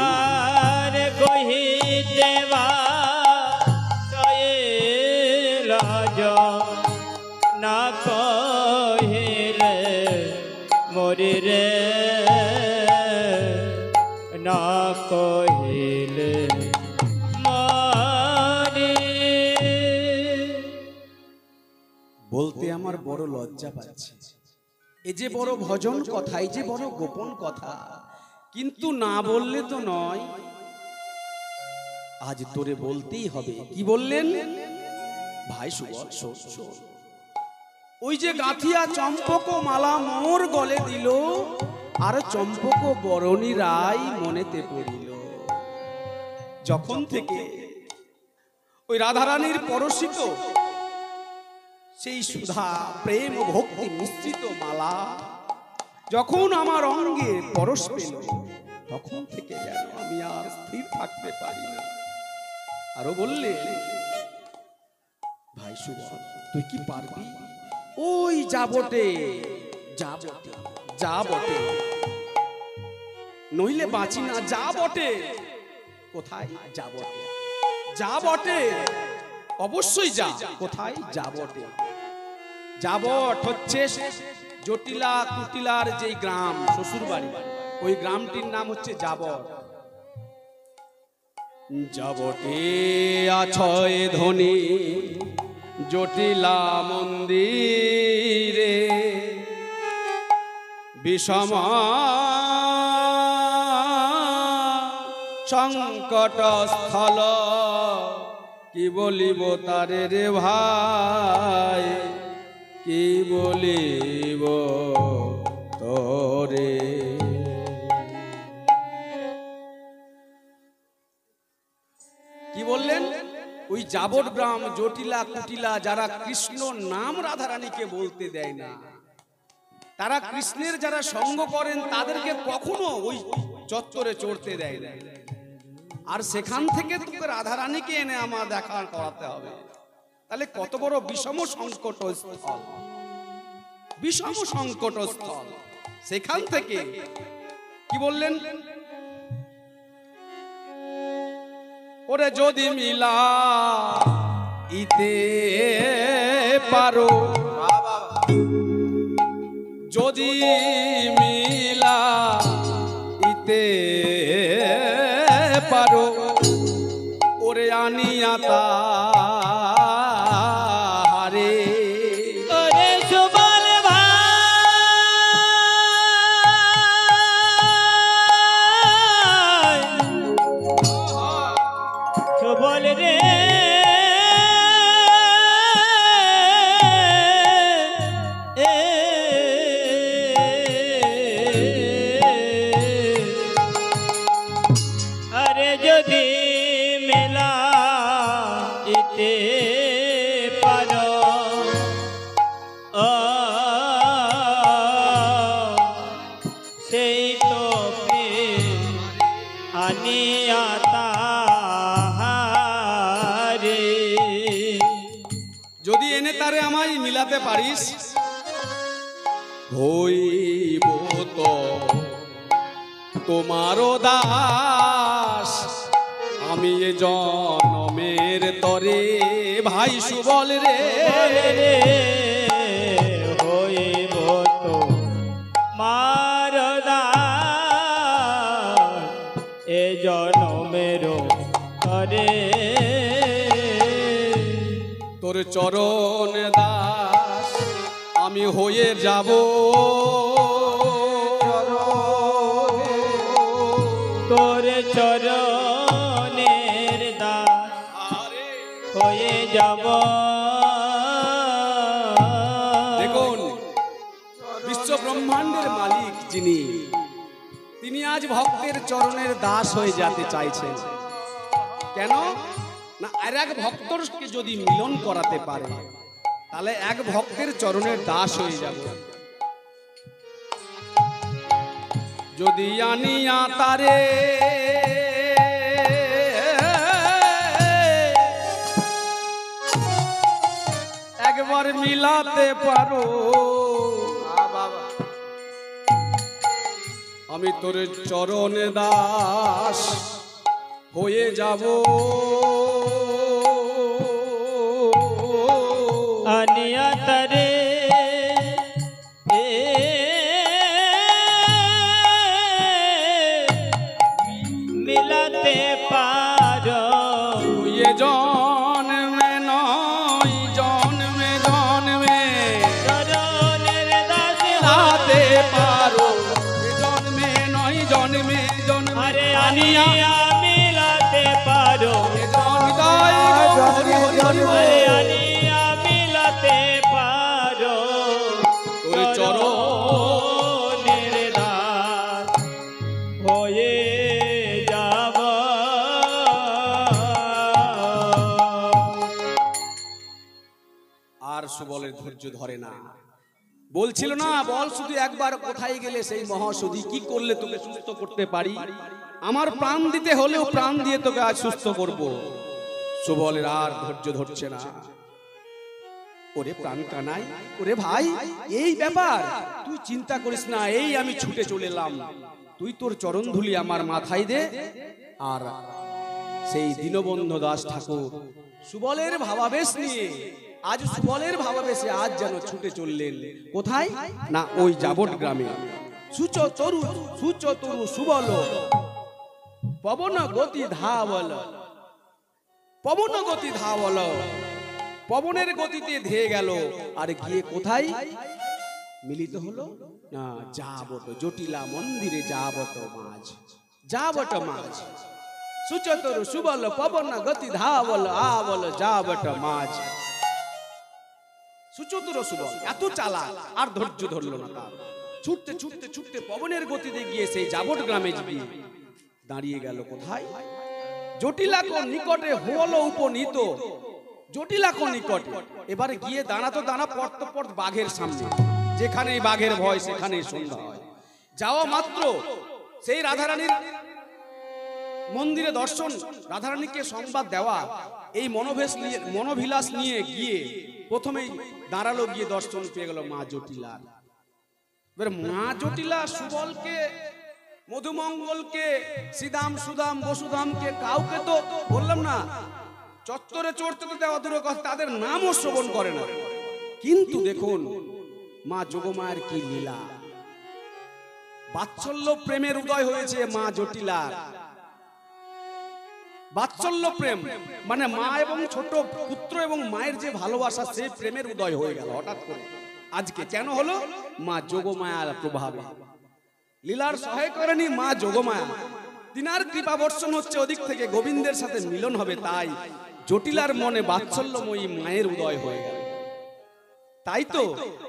আর কহিতে বাসয়ে লাজ, না কহিলে মরি রে, না কহিলে মরি। বলতে আমার বড় লজ্জা পাচ্ছে, এই যে বড় ভজন কথা, এই যে বড় গোপন কথা, কিন্তু না বললে তো নয়, আজ তোরে বলতেই হবে। কি বললেন ভাই সুবল? শোন, ওই যে গাঁথিয়া চম্পক মালা মোর গলে দিল, আর চম্পক বরণী রায় মনেতে পড়িল। যখন থেকে ওই রাধারানীর পরশিত সেই সুধা প্রেম ভক্তি মিশ্রিত মালা যখন আমার অঙ্গে পরশ পেল, তখন থেকে যেন আমি আর স্থির থাকতে পারি না। আরো বললে ভাই সুবল, তুই কি পারবি? ওই যা বটে, নইলে বাঁচি না। যা বটে কোথায়? যা বটে অবশ্যই যা। কোথায়? যা বটে। যাবট হচ্ছে জটিলা কুটিলার যে গ্রাম, শ্বশুর বাড়ি, ওই গ্রামটির নাম হচ্ছে যাবট। যাবটে আছয় ধনী জটিলা মন্দিরে, বিষম সংকট স্থল, কি বলিব তারে রে ভাই, কি বলিব তোরে। কি বললেন? ওই যাবট গ্রাম জটিলা কুটিলা, যারা কৃষ্ণ নাম রাধারানীকে বলতে দেয় না, তারা কৃষ্ণের যারা সঙ্গ করেন তাদেরকে কখনো ওই চত্বরে চড়তে দেয় না। আর সেখান থেকে তোকে রাধারানীকে এনে আমার দেখা করাতে হবে। তাহলে কত বড় বিষম সংকট স্থল, বিষম সংকট স্থল। সেখান থেকে কি বললেন? ওরে যদি মিলা ইতে পারো, যদি মিলা ইতে পারো, ওরে আনিয়া তাহারে, ওরে সুবল ভাই, সুবল রে, আরে যদি মেলাইতে পারো, সেই তো আনিয়া তাহারে। যদি এনে তারে আমায় মিলাতে পারিস, হইব তো তোমারও দাস আমি এ জনমের তরে ভাই সুবল রে রে হইব তো মারদাস এ জনমের তরে তোর চরণ দাস আমি হয়ে যাব তোর চরণের দাস হয়ে যাব। দেখুন বিশ্ব ব্রহ্মাণ্ডের মালিক যিনি, তিনি আজ ভক্তের চরণের দাস হয়ে যেতে চাইছেন। কেন না, আর এক ভক্তকে যদি মিলন করাতে পারে তাহলে এক ভক্তের চরণের দাস হয়ে যাবে। যদি আনিয়া তারে একবার মিলাতে পারো আমি তোর চরণ দাস হয়ে যাব। আনিয়া তরে মিলাতে পারো ये জন্মে নয় জন্মে জন্মে চরণের দাস হাতে পারো এ জন্মে নয় জন্মে জন্মে আরে আনিয়া মিলাতে পারো এ জন্মদায় হরি হরি হরি আরে আনিয়া মিলাতে পারো তোর চরণের দাস হয়ে যাব। আর সুবলের ধৈর্য ধরে না, বলছিল না বল শুধু একবার কোথায় গেলে সেই মহাসুধী কি করলে তোকে সুস্থ করতে পারি, আমার প্রাণ দিতে হলেও প্রাণ দিয়ে তোকে আজ সুস্থ করব। সুবলের আর ধৈর্য ধরছে না। ওরে প্রাণ কানাই, ওরে ভাই এই ব্যাপার, তুই চিন্তা করিস না, এই আমি ছুটে চলে এলাম, তুই তোর চরণ ধুলি আমার মাথায় দে। আর সেই দীনবন্ধু দাস ঠাকুর সুবলের ভাবাবেশ নিয়ে আজ সুবলের ভাবাবেশে আজ যেন ছুটে চললেন কোথায় না ওই জাবট গ্রামে। সুচতরু সুচতরু সুবল পবন গতি ধাবল, পবন গতি ধাবল, পবনের গতিতে ধেয়ে গেল আর গিয়ে কোথায় মিলিত হলো না যাবট জটিলা মন্দিরে যাবট মাঝ, যাবট মাঝ। সুচতরু সুবল পবন গতি ধাবল আবল যাবট মাঝ। সুচতুর সুবল এত চালাক আর ধৈর্য ধরল না তার, ছুটতে ছুটতে ছুটতে পবনের গতিতে গিয়ে সেই জাবট গ্রামে গিয়ে দাঁড়িয়ে গেল কোথায় জটিলাকো নিকটে হলো উপনীত, জটিলাকো নিকটে। এবারে গিয়ে দাঁড়াতো দাঁড়া পড়ত পড়ত বাঘের সামনে, যেখানেই বাঘের ভয় সেখানেই সন্ধ্যা হয়। যাওয়া মাত্র সেই রাধারানীর মন্দিরে দর্শন, রাধারানীকে সংবাদ দেওয়া, এই মনোভিলাস নিয়ে গিয়ে প্রথমেই দাঁড়ালো, গিয়ে দর্শন পেয়ে গেল মা জটিলা। এবার মা জটিলা সুবলকে, মধুমঙ্গলকে, শ্রীদাম সুদাম বসুধামকে কাউকে তো বললাম না চত্বরে চড়তে তো দেওয়া দূরের কথা, তাদের নামও শ্রবণ করে না। কিন্তু দেখুন মা যোগমায়ের কি লীলা, বাৎসল্য প্রেমের উদয় হয়েছে মা জটিলার। বাৎসল্য প্রেম মানে মা এবং ছোট পুত্র এবং মায়ের যে ভালোবাসা, সে প্রেমের উদয় হয়ে গেল হঠাৎ করে আজকে। কেন হলো? মা যোগমায়ার প্রভাবে। লীলার সহায় করেনি মা যোগমায়া, তিনার কৃপা বর্ষণ হচ্ছে ওদিক থেকে, গোবিন্দের সাথে মিলন হবে, তাই জটিলার মনে বাৎসল্যময়ী মায়ের উদয় হয়ে গেল।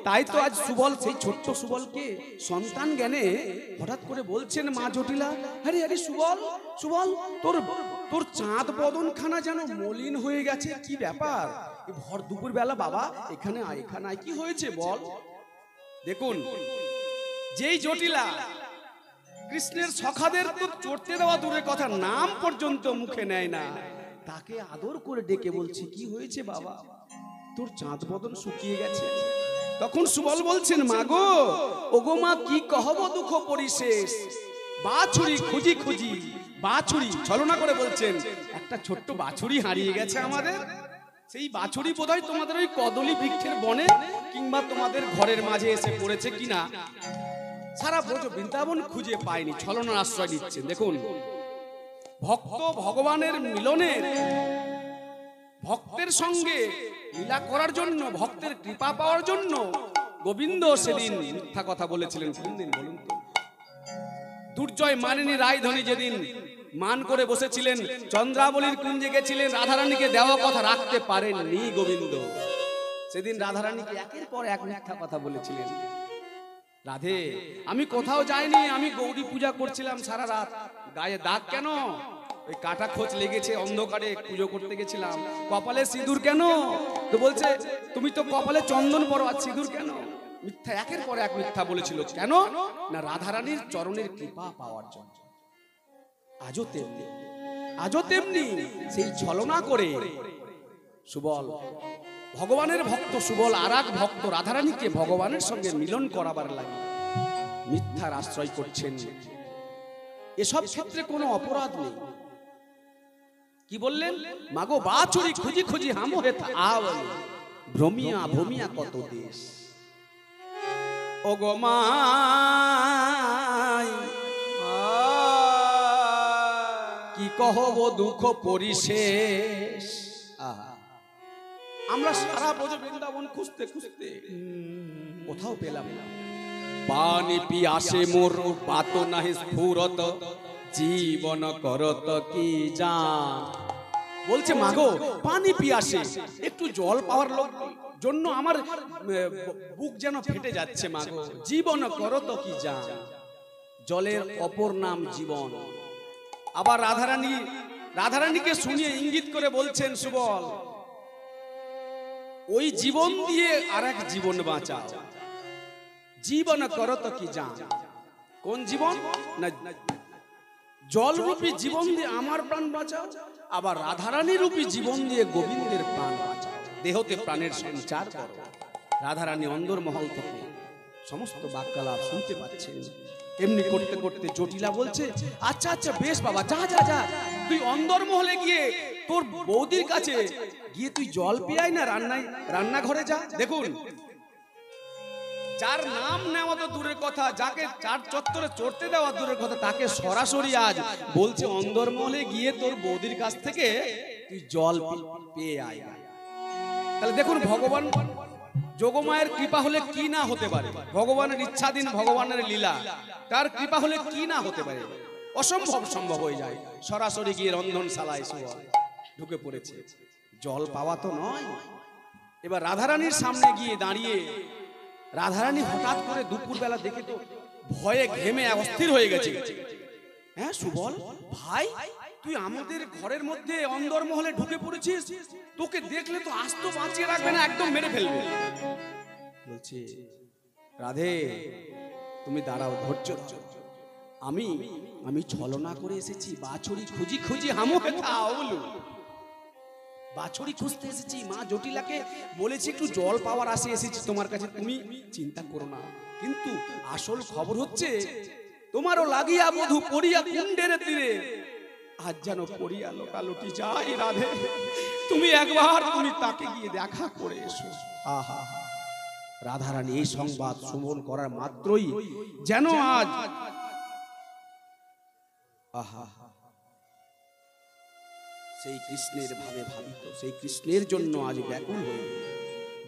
তাই তো আজ সুবল, সেই ছোট্ট সুবলকে সন্তান জ্ঞানে হঠাৎ করে বলছেন মা জটিলা, আরে আরে সুবল সুবল, তোর চাঁদ বদন খানা যেন মলিন হয়ে গেছে, কি ব্যাপার? ভর দুপুর বেলা বাবা এখানে আয়, এখানে আয়, কি হয়েছে বল। দেখুন যেই জটিলা কৃষ্ণের সখাদের তো চড়তে দেওয়া দূরের কথা, নাম পর্যন্ত মুখে নেয় না, তাকে আদর করে ডেকে বলছে কি হয়েছে বাবা, তোর চাঁদ বদন শুকিয়ে গেছে। তখন সুবল বলছেন, মাগো ওগো মা কি কহব দুঃখ পরিশেষ, বাছুরি খুঁজি খুঁজি, বাছুরি ছলনা করে বলছেন একটা ছোট্ট বাছুরি হারিয়ে গেছে আমাদের। সেই বাছুরি বোধহয় তোমাদের ওই কদলী বৃক্ষের বনে কিংবা তোমাদের ঘরের মাঝে এসে পড়েছে কিনা, সারা ব্রজ বৃন্দাবন খুঁজে পায়নি, ছলনার আশ্রয় দিচ্ছেন। দেখুন, ভক্ত ভগবানের মিলনের, ভক্তের সঙ্গে লীলা করার জন্য, ভক্তের কৃপা পাওয়ার জন্য গোবিন্দ সেদিন মিথ্যা কথা বলেছিলেন। কোন দিন বলুন তো? দুর্জয় মানিনী রায়ধনী যেদিন মান করে বসেছিলেন, চন্দ্রাবলীর কুঞ্জে গেছিলেন, রাধারানীকে দেওয়া কথা রাখতে পারেননি গোবিন্দ। সেদিন রাধারানীকে একের পর এক মিথ্যা কথা বলেছিলেন। রাধে, আমি কোথাও যাইনি, আমি গৌরী পূজা করছিলাম সারা রাত। গায়ে দাগ কেন? ওই কাটা খোঁজ লেগেছে, অন্ধকারে পুজো করতে গেছিলাম। কপালে সিঁদুর কেন? তো বলছে তুমি তো কপালে চন্দন পরো, আর সিঁদুর কেন? মিথ্যা, একের পর এক মিথ্যা বলেছিল। কেন না? রাধারানীর চরণের কৃপা পাওয়ার জন্য। আজও তেমনি, আজও তেমনি সেই ছলনা করে সুবল, ভগবানের ভক্ত সুবল আর এক ভক্ত রাধারানীকে ভগবানের সঙ্গে মিলন করাবার লাগে মিথ্যার আশ্রয় করছেন। এসব ক্ষেত্রে কোনো অপরাধ নেই। কি বললেন? মাগো বাছুরি খুঁজি খুঁজি হামো হেথা আওয়াল, ভ্রমিয়া ভ্রমিয়া কত দেশ। ও গো মাই কি কহব দুঃখ পরিশেষ। আমরা সারা ব্রজ বৃন্দাবন খুঁজতে খুঁজতে কোথাও পেলাম না। পানি পিয়াসে মোর পাত নাহি স্ফুরত, জীবন করত কি জান। বলছে মাগো পানি পিয়াসে, একটু জল পাওয়ার জন্য আমার বুক যেন ফেটে যাচ্ছে মাগো। জীবন করত কি জান, জলের অপর নাম জীবন। আবার রাধারানীকে শুনিয়ে ইঙ্গিত করে বলছেন সুবল, ওই জীবন দিয়ে আরেক জীবন বাঁচাও। জীবন করত কি জান, কোন জীবন? না জল রূপী জীবন দিয়ে আমার প্রাণ বাঁচাও, আবার রাধারানী রূপী জীবন দিয়ে গোবিন্দের প্রাণ বাঁচাও। দেহতে প্রাণের সঞ্চার করো। রাধারানী অন্দরমহল থেকে সমস্ত বাক্যালাপ শুনতে পাচ্ছেন। এমনি করতে করতে জটিলা বলছে, আচ্ছা আচ্ছা বেশ বাবা, যা যা যা, তুই অন্দরমহলে গিয়ে তোর বৌদির কাছে গিয়ে তুই জল পিয়াই না, রান্নাঘরে যা। দেখুন, যার নাম নেওয়া তো দূরের কথা, যাকে চার চত্বরে চড়তে দেওয়া দূরের কথা, তাকে সরাসরি আজ বলছে অন্দরমহলে গিয়ে তোর বৌদির কাছ থেকে তুই জল পেয়ে আয়। তাহলে দেখুন, ভগবান যোগমায়ের কৃপা হলে কি না হতে পারে, ভগবানের ইচ্ছাধীন ভগবানের লীলা, তার কৃপা হলে কি না হতে পারে। অসম্ভব সম্ভব হয়ে যায়। সরাসরি গিয়ে রন্ধনশালায় ঢুকে পড়েছে। জল পাওয়া তো নয়, এবার রাধারানীর সামনে গিয়ে দাঁড়িয়ে রাধারানী হঠাৎ করে দুপুরবেলা দেখে তো ভয়ে ঘেমে অস্থির হয়ে গেছে। হ্যাঁ সুবল ভাই, তুই আমাদের ঘরের মধ্যে অন্দরমহলে ঢুকে পড়েছিস, তোকে দেখলে তো আস্ত বাঁচিয়ে রাখবে না, একদম মেরে ফেলবে। বলছে রাধে তুমি দাঁড়াও, ধৈর্য ধরো। আমি ছলনা করে এসেছি, বাছুরি খুঁজি খুঁজি হামো হেথা আওলু, বাছুরি খুঁজতে এসেছি। মা জটিলাকে বলেছি একটু জল পাওয়ার আসে এসেছি তোমার কাছে, তুমি চিন্তা করো না। কিন্তু আসল খবর হচ্ছে তোমারও লাগিয়া বধূ পড়িয়া কুণ্ডের তীরে, আজ যেন পড়িয়া লোকালোটি যাই। রাধে তুমি একবার তুমি তাকে গিয়ে দেখা করে এসো। আহা, রাধারানী এই সংবাদ শ্রবণ করার মাত্রই যেন আজ আহা সেই কৃষ্ণের ভাবে ভাবিত, সেই কৃষ্ণের জন্য আজ ব্যাকুল হয়ে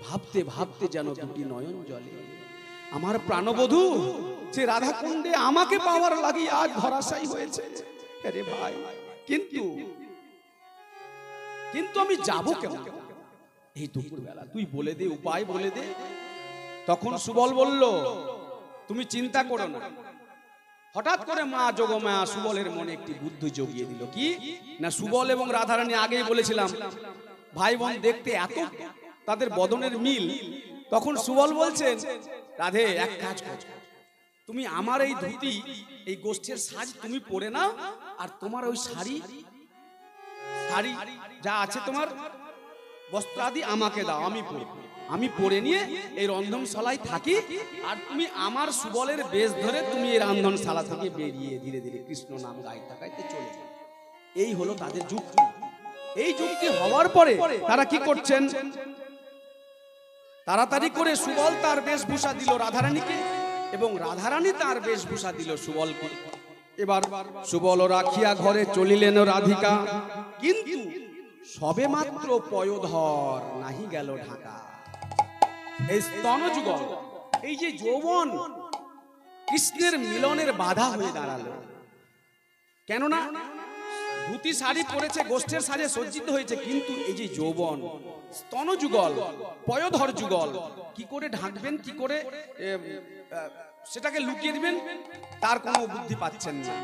ভাবতে ভাবতে যেন দুটি নয়ন জলে। আমার প্রাণবধূ যে রাধাকুণ্ডে আমাকে পাওয়ার লাগি আজ ধরাশায়ী হয়েছে। আরে ভাই, কিন্তু আমি যাব কেমন এই দুপুরবেলা? তুই বলে দে, উপায় বলে দে। তখন সুবল বলল, তুমি চিন্তা করো না। হঠাৎ করে মা যোগমায়া সুবলের মনে একটি বুদ্ধি জগিয়ে দিল। কি না, সুবল এবং রাধারানী আগেই বলেছিলাম ভাই বোন দেখতে, এত তাদের বদনের মিল। তখন সুবল বলছেন, রাধে এক কাজ কর, তুমি আমার এই ধুতি, এই গোষ্ঠীর সাজ তুমি পরে নাও, আর তোমার ওই শাড়ি যা আছে তোমার বস্ত্রাদি আমাকে দাও, আমি পরব। আমি পড়ে নিয়ে এই রন্ধনশালায় থাকি, আর তুমি আমার সুবলের বেশ ধরে তুমি এই রন্ধনশালা থেকে বেরিয়ে ধীরে ধীরে কৃষ্ণ নাম গাইতে গাইতে চলে যাও। এই হলো তাদের যুক্তি। এই যুক্তি হওয়ার পরে তারা কি করছেন, তাড়াতাড়ি করে সুবল তার বেশভূষা দিল রাধারানীকে, এবং রাধারানী তার বেশভূষা দিল সুবলকে। এবার সুবল রাখিয়া ঘরে চলিলেন রাধিকা, কিন্তু সবে মাত্র পয়োধর নাহি গেল ঢাকা। এই স্তনযুগল, এই যে যৌবন কৃষ্ণের মিলনের বাধা হয়ে দাঁড়ালো। কেননা ধুতি শাড়ি পরেছে, গোষ্ঠের সাজে সজ্জিত হয়েছে, কিন্তু এই যে যৌবন স্তনযুগল পয়োধর যুগল কি করে ঢাকবেন, কি করে সেটাকে লুকিয়ে দিবেন, তার কোনো বুদ্ধি পাচ্ছেন না।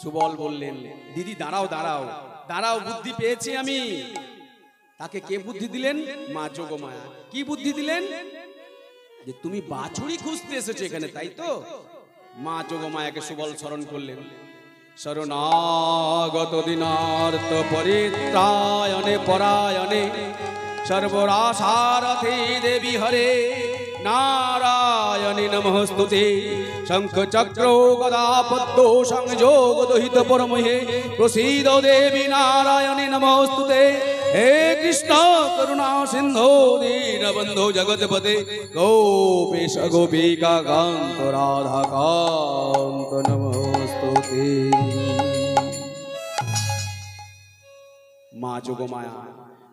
সুবল বললেন, দিদি দাঁড়াও দাঁড়াও দাঁড়াও, বুদ্ধি পেয়েছি আমি। তাকে কে বুদ্ধি দিলেন? মা যোগমায়া। কি বুদ্ধি দিলেন? যে তুমি বাছুরি খুঁজতে এসেছো এখানে, তাই তো? মা যোগমায়াকে সুবল স্মরণ করলেন। শরণাগত দিনার্থ পরিত্রায়ণে পরায়ণে সর্বরাসারথে দেবী হরে নারায়ণী নমস্তুতে। শঙ্খ চক্র গদা পদ্ম সংযোগ দহিত পরমহে প্রসীদ দেবী নারায়ণী নমস্তুতে। হে কৃষ্ণ করুণা সিন্ধু দীনবন্ধু জগৎপতে গোপীশ গোপিকা কান্ত রাধা কান্ত নমস্তুতে। মা যোগমায়া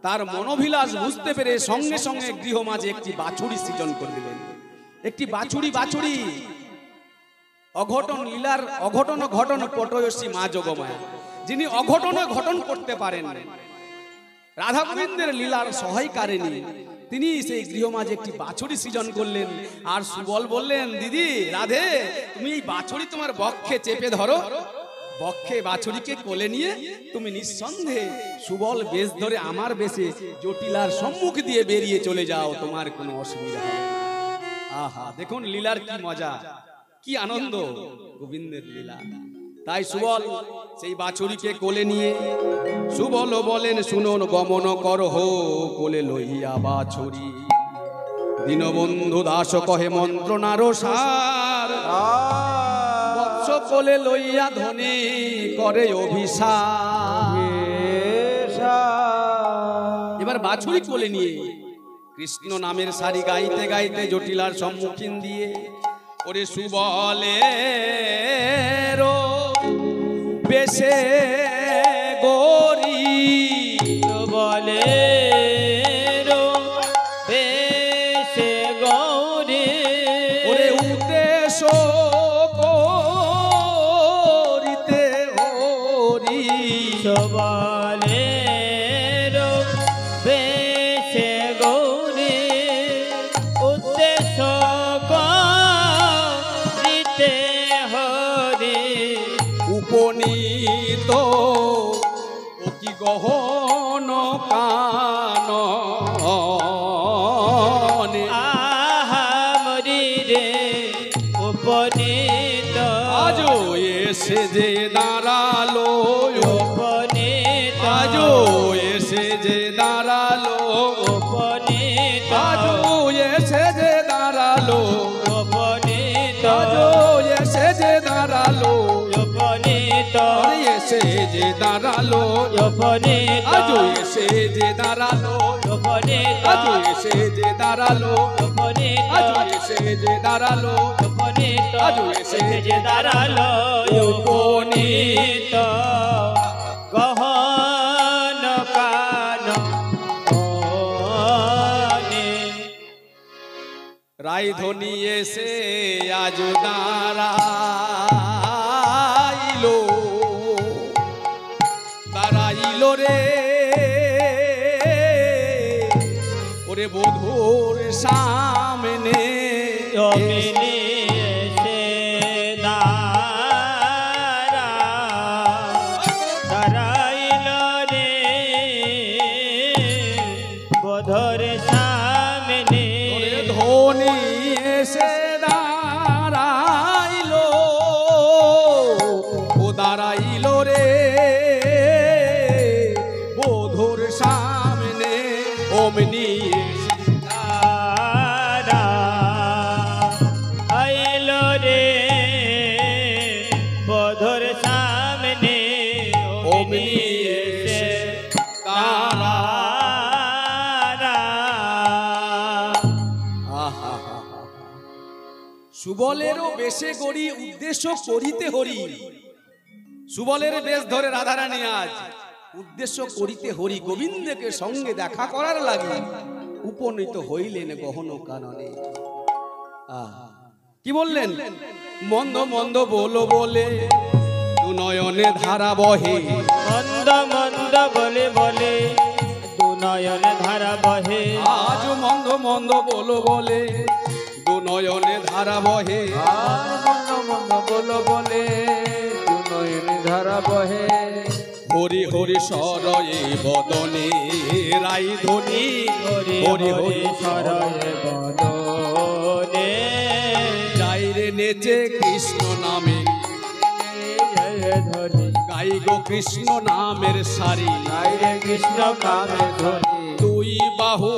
তার মনোভিলাস বুঝতে পেরে সঙ্গে সঙ্গে গৃহ মাঝে একটি বাছুরি সৃজন করে দিলেন। একটি বাছুরি অঘটন লীলার অঘটন ঘটন পটয়সী মা যোগমায়া, যিনি অঘটন ঘটন করতে পারেন, রাধা গোবিন্দের লীলার সহায়কারিণী, তিনি সেই গৃহ মাঝে একটি বাছুরি সৃজন করলেন। আর সুবল বললেন, দিদি রাধে, তুমি এই বাছুরি তোমার বক্ষে চেপে ধরো, বক্ষে বাছুরিকে কোলে নিয়ে তুমি নিঃসন্দেহে সুবল বেশ ধরে আমার বেশে জটিলার সম্মুখ দিয়ে বেরিয়ে চলে যাও, তোমার কোনো অসুবিধা হবে না। আহা, দেখুন লীলার কি মজা, কি আনন্দ গোবিন্দের লীলা। তাই সুবল সেই বাছুরিকে কোলে নিয়ে, সুবল বলেন, শুনুন গমন করহ কোলে লইয়া বাছুরি। দীনবন্ধু দাস কহে মন্ত্রণার সার, বৎস কোলে লইয়া ধনী করে অভিশাপ। এবার বাছুরি কোলে নিয়ে কৃষ্ণ নামের সারি গাইতে গাইতে জটিলার সম্মুখীন দিয়ে, ওরে সুবলের বেশে গরি, সুবলের বেশে গরি, ওরে উদ্দেশ্য করিতে হরি। সুবলের বেশে গরি, উদ্দেশ্য করিতে হরি। উপনীত অতি গহন কাননে, আহামরি রে উপনীত, আজো এসে যে দাঁড়ালো, উপনীত, আজো এসে যে দাঁড়ালো, উপনীত, আজো এসে যে দাঁড়ালো, উপনীত, আজো এসে যে দাঁড়ালো, উপনীত, এসে যে দাঁড়ালো, উপনীত, আজো এসে যে দাঁড়ালো, উপনীত, আজো এসে যে দাঁড়ালো, উপনীত, আজো এসে যে দাঁড়ালো, উপনীত, আজো এসে যে দাঁড়ালো, উপনীত, গহন কাননে। রায়ধনী এসে আজ দাঁড়াইলো, দাঁড়াইলো রে ওরে বধূর সামনে। অমিনি এসে দাঁড়াইল রে বধর সামনে। ধনী এসে দাঁড়াইলো, ও দাঁড়াইলো রে বধূর সামনে। অমনি রে বধর সামনে অমনি এসে দাঁড়া। সুবলেরও বেশে গড়ি উদ্দেশ্য করিতে হরি। সুবলের বেশ ধরে রাধারানী আজ উদ্দেশ্য করিতে হরি গোবিন্দকে সঙ্গে দেখা করার লাগি উপনীত হইলেন গহন কাননে। কি বললেন? মন্দ মন্দ বলো বলে দু নয়নে ধারা বহে। মন্দ মন্দ বলে বলে দু নয়নে ধারা বহে। আজ মন্দ মন্দ বলো বলে দু নয়নে ধারা বহে। আর মন্দ মন্দ বলো বলে দু নয়নে ধারা বহে। হরি হরি সরয়ে বদনে রাই ধ্বনি। হরি হরি সরয়ে বদনে যাই রে নেচে কৃষ্ণ নামে ধ্বনি। গাই গো কৃষ্ণ নামের সারি। গাই রে কৃষ্ণ নামের ধ্বনি। দুই বাহু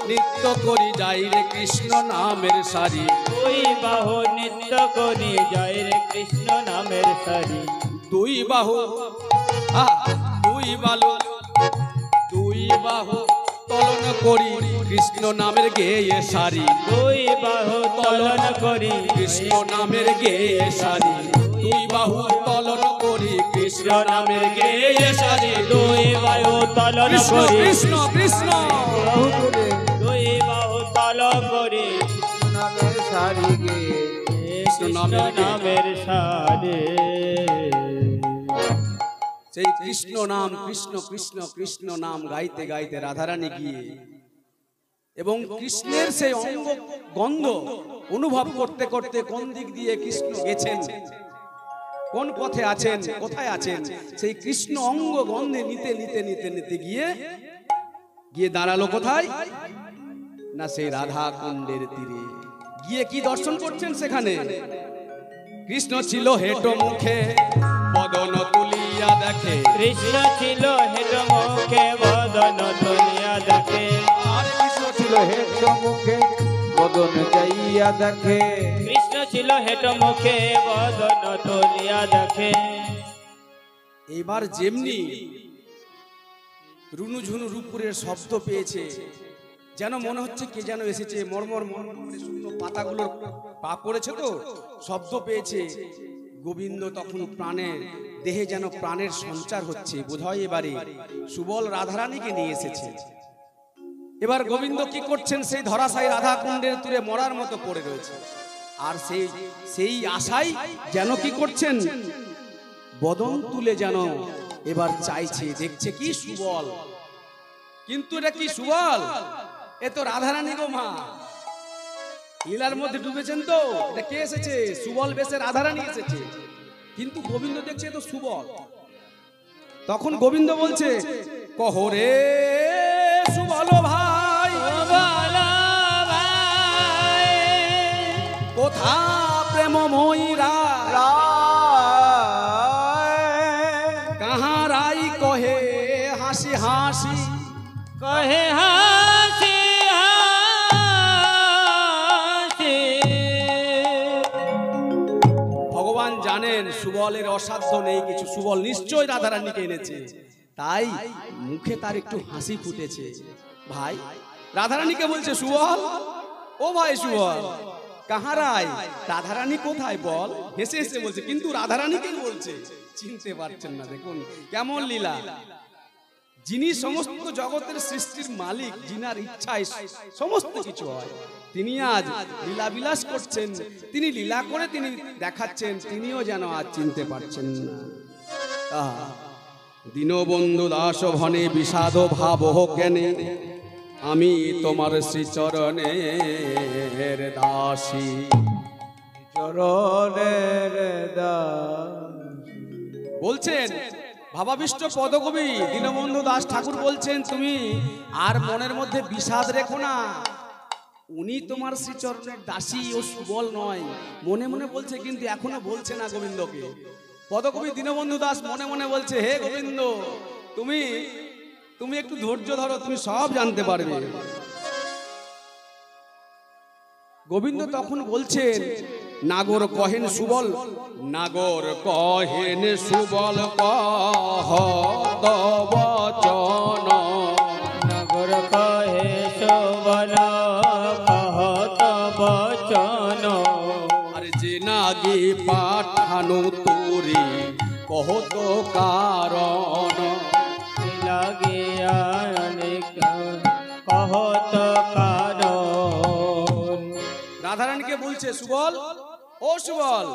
নৃত্য করি যাই রে কৃষ্ণ নামের সারি। দুই বাহু নৃত্য করি যাই রে কৃষ্ণ নামের সারি। দুই বাহু দুই বালু দুই বাহু তলন করি কৃষ্ণ নামের গেয়ে সারি। দুই বাহু তলন করি কৃষ্ণ নামের গেয়ে সারি। দুই বাহু তলন করি কৃষ্ণ নামের গেয়ে সারি। দুই বাহু তলন কৃষ্ণ করি কৃষ্ণ কৃষ্ণ বাহু তুলে দুই বাহু তলন করি নামের সারি গে। কৃষ্ণ নামের সারি। সেই কৃষ্ণ নাম কৃষ্ণ কৃষ্ণ কৃষ্ণ নাম গাইতে গাইতে রাধারানী গিয়ে এবং কৃষ্ণের সেই অঙ্গ গন্ধ অনুভব করতে করতে কোন দিক দিয়ে কৃষ্ণ গেছেন, কোন পথে আছেন, কোথায় আছেন, সেই কৃষ্ণ অঙ্গ গন্ধে নিতে নিতে নিতে নিতে গিয়ে গিয়ে দাঁড়ালো কোথায় না সেই রাধা কুণ্ডের তীরে। গিয়ে কি দর্শন করছেন সেখানে? কৃষ্ণ ছিল হেঁটো মুখে বদন তুলিয়া দেখে। কৃষ্ণ ছিল হেঁটো মুখে বদন তুলিয়া দেখে। আর কৃষ্ণ ছিল হেঁটো মুখে বদন যাইয়া দেখে। কৃষ্ণ ছিল হেঁটো মুখে বদন তুলিয়া দেখে। এবার যেমনি রুনুঝুনু রূপুরের শব্দ পেয়েছে, যেন মনে হচ্ছে কে যেন এসেছে, মর্মর মর্মর করে শুকনো পাতাগুলোর পা পড়েছে তো শব্দ পেয়েছে। গোবিন্দ তখন প্রাণের দেহে যেন প্রাণের সঞ্চার হচ্ছে, বোধহয় এবারে সুবল রাধারানীকে নিয়ে এসেছে। এবার গোবিন্দ কি করছেন? সেই ধরাশায়ী রাধা কুণ্ডের তীরে মরার মতো পড়ে রয়েছে। আর সেই আশাই যেন কি করছেন? বদন তুলে যেন এবার চাইছে, দেখছে কি সুবল। কিন্তু এটা কি সুবল? এ তো রাধারানী গো মা, লীলার মধ্যে ডুবেছেন তো। এটা কে এসেছে? সুবল বেশে রাধারানী এসেছে। কিন্তু গোবিন্দ দেখছে তো সুবল। তখন গোবিন্দ বলছে, কহরে সুবল ভাই, কোথা প্রেম ময়রা কাহা রাই কহে হাসি হাসি, কহে হাসি হাসি। ভগবান জানেন সুবলের অসাধ্য নেই কিছু, সুবল নিশ্চয় রাধারানীকে এনেছে, তাই মুখে তার একটু হাসি ফুটেছে। ভাই রাধারানীকে বলছে, সুবল ও ভাই সুবল কাহারাই, রাধারানী কোথায় বল। হেসে হেসে বলছে, কিন্তু রাধারানীকে বলছে, চিনতে পারছেন না। দেখুন কেমন লীলা। যিনি সমস্ত জগতের সৃষ্টির মালিক, যিনার ইচ্ছায় সমস্ত কিছু হয়, তিনি আজ লীলা বিলাস করছেন। তিনি লীলা করে তিনি দেখাচ্ছেন, তিনিও যেন আজ চিনতে পারছেন না। দীনবন্ধু দাস ভনে বিষাদ ভাব কেনে, আমি তোমার শ্রীচরণের দাসী। চরণের দাসী। বলছেন ভাবাবিষ্ট পদকবি দীনবন্ধু দাস ঠাকুর বলছেন, তুমি আর মনের মধ্যে বিষাদ রেখো না, উনি তোমার শ্রীচরণের দাসী, ও সুবল নয়। মনে মনে বলছে, কিন্তু এখনো বলছে না গোবিন্দকে। পদকবি দীনবন্ধু দাস মনে মনে বলছে, হে গোবিন্দ, তুমি একটু ধৈর্য ধরো, তুমি সব জানতে পারবে। গোবিন্দ তখন বলছেন, নাগর কহেন সুবল, নাগর কহেন সুবল কহত বচন, নগর কহে সুবল কহত বচন, আর যে নাগে পাঠানো তোরে কহত কারণ, লাগিয়া অনেক কহত কারণ। রাধারানীকে বলছে সুবল, ও সুবল,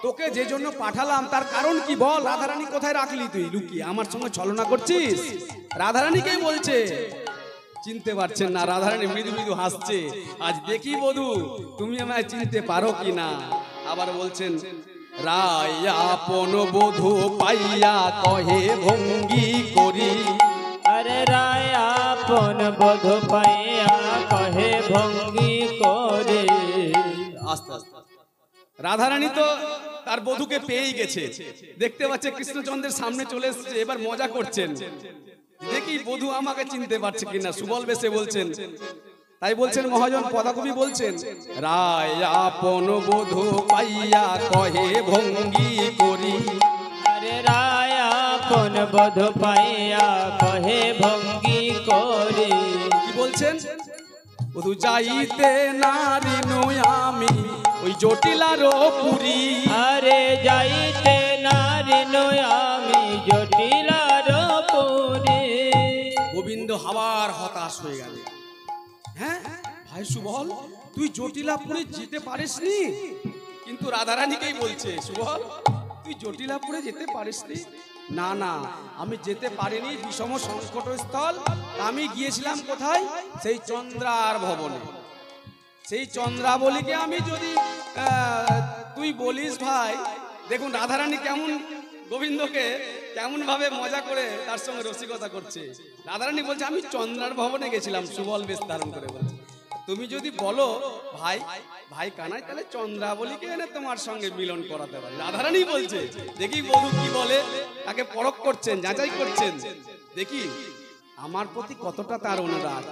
তোকে যে জন্য পাঠালাম তার কারণ কি বল। রাধারানী কোথায় রাখলি তুই লুকিয়ে, আমার সঙ্গে ছলনা করছিস? রাধারানীকেই বলছে। চিনতে পারছেন না, রাধারানী মৃদু মৃদু হাসছে। আজ দেখি বধূ তুমি আমায় চিনতে পারো কি না। আবার বলছেন, রায় আপন বধূ পাইয়া কহে ভঙ্গি করি, আরে রায় আপন বধূ পাইয়া কহে ভঙ্গি করে। আস্তে আস্তে রাধারানী তো তার বধূকে পেয়েই গেছে, দেখতে পাচ্ছে কৃষ্ণচন্দ্রের সামনে চলে এসেছে, এবার মজা করছেন, দেখি বধূ আমাকে চিনতে পারছে কিনা। সুবল বেশে বলছেন, তাই বলছেন মহাজন পদাকবি বলছেন, রায় আপন বধূ পাইয়া কহে ভঙ্গি করি, আরে রায় আপন বধূ পাইয়া কহে ভঙ্গি করে। কি বলছেন? বধূ যাইতে নারী নই আমি ওই জটিলার পুরী, আরে যাইতে নারী নই আমি জটিলার পুরী। গোবিন্দ হাওয়ার হতাশ হয়ে গেল। হ্যাঁ ভাই সুবল, তুই জটিলাপুরে যেতে পারিসনি? কিন্তু রাধারানীকেই বলছে, সুবল তুই জটিলাপুরে যেতে পারিসনি? না না, আমি যেতে পারিনি, বিষম সংকট স্থল। আমি গিয়েছিলাম কোথায়? সেই চন্দ্রার ভবনে। সেই চন্দ্রাবলীকে আমি যদি তুই বলিস ভাই, দেখুন রাধারানী কেমন গোবিন্দকে কেমন ভাবে মজা করে তার সঙ্গে রসিকতা করছে। রাধারানী বলছে, আমি চন্দ্রার ভবনে গেছিলাম। সুবল বেশ ধারণ করে বলছে, তুমি যদি বলো ভাই ভাই কানাই, তাহলে চন্দ্রাবলীকে এনে তোমার সঙ্গে মিলন করাতে পারি। রাধারানী বলছে, দেখি বধূ কি বলে। তাকে পরখ করছেন, যাচাই করছেন, দেখি আমার প্রতি কতটা তার অনুরাগ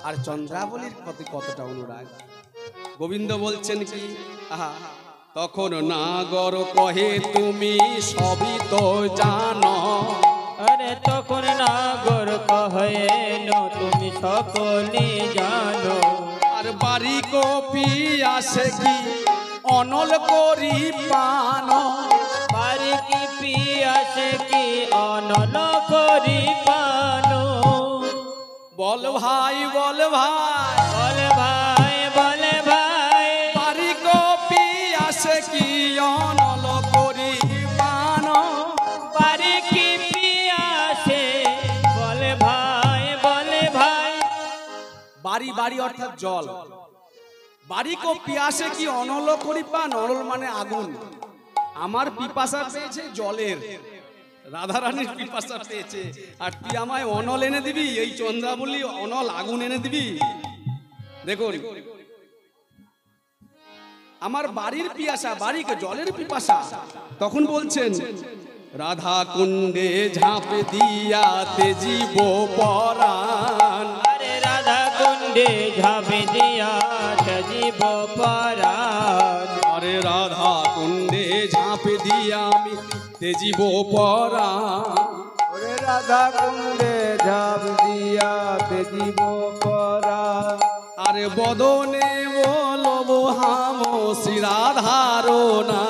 আর চন্দ্রাবলীর প্রতি কতটা অনুরাগ। গোবিন্দ বলছেন কি, আহা, তখন নাগর কহে তুমি সবই তো জানো, আরে তখন নাগর কহে তুমি সকলে জানো, আর বাড়ি কপি আসে কি অনল করি পান, বাড়ি কি পিয়াসে কি অনল করি পানো। বল ভাই বল ভাই, বলে ভাই বলে ভাই, বাড়ি কপি আসে কি অনল করি পান, বাড়ি কি পিয়াসে বলে ভাই বলে ভাই। বাড়ি বাড়ি অর্থাৎ জল, বাড়ি কো পিয়াসে কি অনল করি পান, অনল মানে আগুন। আমার পিপাসা পেয়েছে জলের, রাধারানীর পিপাসা পেয়েছে, আর তুই আমায় অনল এনে দিবি, এই চন্দ্রাবলী অনল আগুন এনে দিবি। দেখুন আমার বাড়ির পিয়াসা, বাড়িকে জলের পিপাসা। তখন বলছেন, রাধা কুণ্ডে ঝাঁপ দিয়া তেজিব পরাণ, আরে রাধা কুণ্ডে ঝাঁপে দিয়া জীব পরাণ, আরে রাধা কুণ্ডে ঝাঁপ দিয়া আমি তেজিব পরাণ, ওরে রাধা কুণ্ডে ঝাঁপ দিয়া তেজিব পরাণ, আরে বদনে বলবো হাম শ্রী রাধারো না,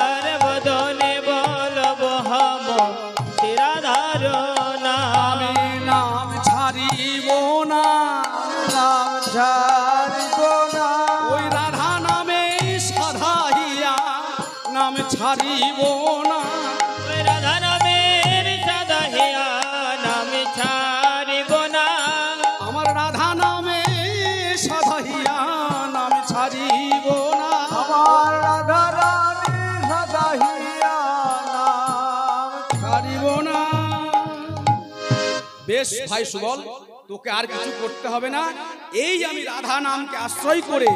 আরে বদনে বলবো হাম শ্রী রাধার নাম, আমি নাম ছাড়িব না, নাম ছাড়িব না, ওই রাধা নামে সাধাইয়া নাম ছাড়িব না, ওই রাধা নামের সাদাহিয়া নাম ছাড়িব না, আমার রাধা নামে সাধাইয়া নাম ছাড়িব না, আমার রাধা রানী সাদাহিয়া নাম ছাড়িব না। বেশ ভাই সুবল, তোকে আর কিছু করতে হবে না, এই আমি রাধা নামকে আশ্রয় করে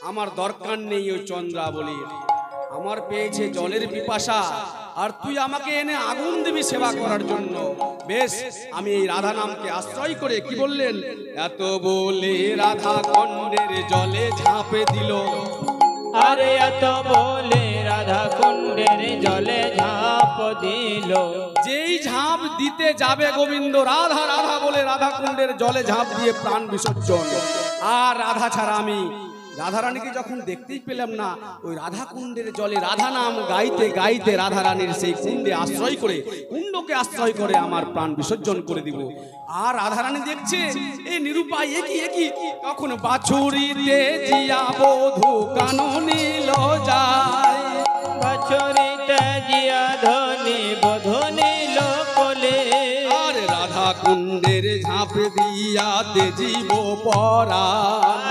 আমার দরকার নেই ওই চন্দ্রাবলীর। আমার পেয়েছে জলের পিপাসা, আর তুই আমাকে এনে আগুন দিবি সেবা করার জন্য। বেশ আমি এই রাধা নামকে আশ্রয় করে, কি বললেন, এত বলে রাধা কণ্ডের জলে ঝাঁপে দিল, আরে এত বলে রাধা কুণ্ডের জলে ঝাঁপ দিল। যেই ঝাঁপ দিতে যাবে গোবিন্দ, রাধা রাধা বলে রাধা কুণ্ডের জলে ঝাঁপ দিয়ে প্রাণ বিসর্জন। আর রাধা ছাড়া আমি রাধারানীকে যখন দেখতেই পেলাম না, ওই রাধা কুণ্ডের জলে রাধা নাম গাইতে গাইতে রাধারানীর সেই কুণ্ডে আশ্রয় করে, কুণ্ডকে আশ্রয় করে আমার প্রাণ বিসর্জন করে দিব। আর রাধারানী দেখছে এই নিরুপায়, একই কখন বাছুরিতে জিয়া বধূ কাননীল যায়, বাছুরিতে জিয়া ধনী বধূ নীল কোলে। আর রাধা কুণ্ডের ঝাঁপ দিয়াতে জীব পরা,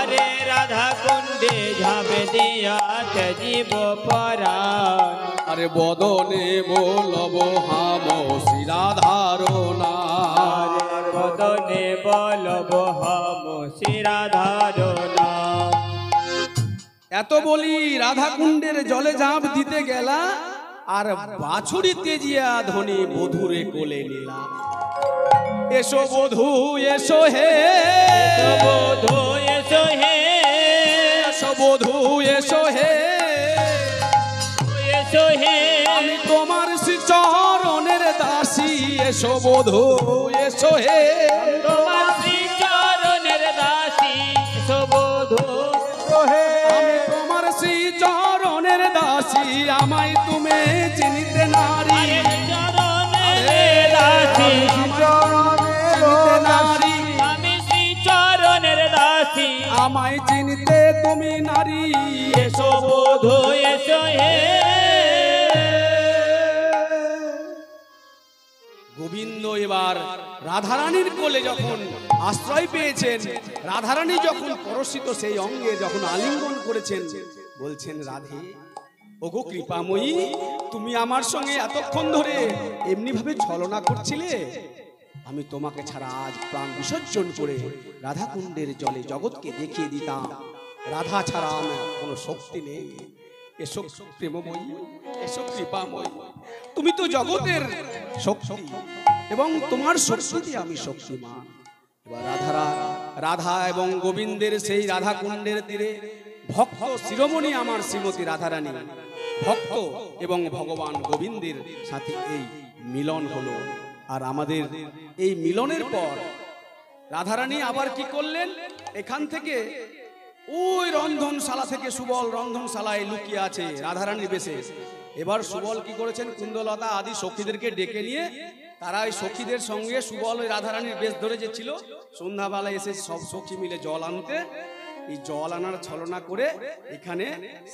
আরে রাধা কুণ্ডে ঝাঁপে দিয়াতে জীব পরাণ। আরে বদনে বলব হাম শিরাধারণা, বদনে বলব হাম শিরাধারণা। এত বলি রাধা কুণ্ডের জলে ঝাঁপ দিতে গেলা, আর বাছুরি তেজিয়া ধনী বধূরে কোলে নিলা। এসো বধূ এসো হে, বধূ এসো হে, এসো বধূ এসো হে, এসো হে, আমি তোমার শ্রীচরণের দাসী। এসো বধূ এসো হে, তোমার শ্রীচরণের দাসী। এসো বধূ হে আমি তোমার শ্রীচরণের দাসী, আমায় তুমি চিনিতে নারী। চরণের দাসী, চিনিতে নারী, আমি শ্রীচরণের দাসী। আমায় চিনিতে তুমি নারী। এসো বধূ এসো হে। গোবিন্দ এবার রাধারানীর কোলে যখন আশ্রয় পেয়েছেন, রাধারানী যখন পরশিত সেই অঙ্গে যখন আলিঙ্গন করেছেন, বলছেন রাধে ওগো কৃপাময়ী, তুমি আমার সঙ্গে এতক্ষণ ধরে এমনি ভাবে ছলনা করছিলে, আমি তোমাকে ছাড়া আজ প্রাণ বিসর্জন করে রাধা কুণ্ডের জলে জগৎকে দেখিয়ে দিতাম। রাধা ছাড়া আমার কোনো শক্তি নেই। এসো প্রেমময়ী, এসো কৃপাময়ী, তুমি তো জগতের শক্তি এবং তোমার শক্তিতে আমি শক্তিমান। এবার রাধা এবং গোবিন্দের সেই রাধা কুণ্ডের তীরে ভক্ত শিরোমণি আমার শ্রীমতী রাধারানী, ভক্ত এবং ভগবান গোবিন্দের সাথে এই মিলন হলো। আর আমাদের এই মিলনের পর রাধারানী আবার কি করলেন, এখান থেকে ওই রন্ধনশালা থেকে সুবল রন্ধনশালায় লুকিয়ে আছে রাধারানীর বেশে। এবার সুবল কি করেছেন, কুন্দলতা আদি সখীদেরকে ডেকে নিয়ে তারা এই সখীদের সঙ্গে সুবল ওই রাধারানীর বেশ ধরে যে ছিল, সন্ধ্যাবেলায় এসে সব সখী মিলে জল আনতে, এই জল আনার ছলনা করে এখানে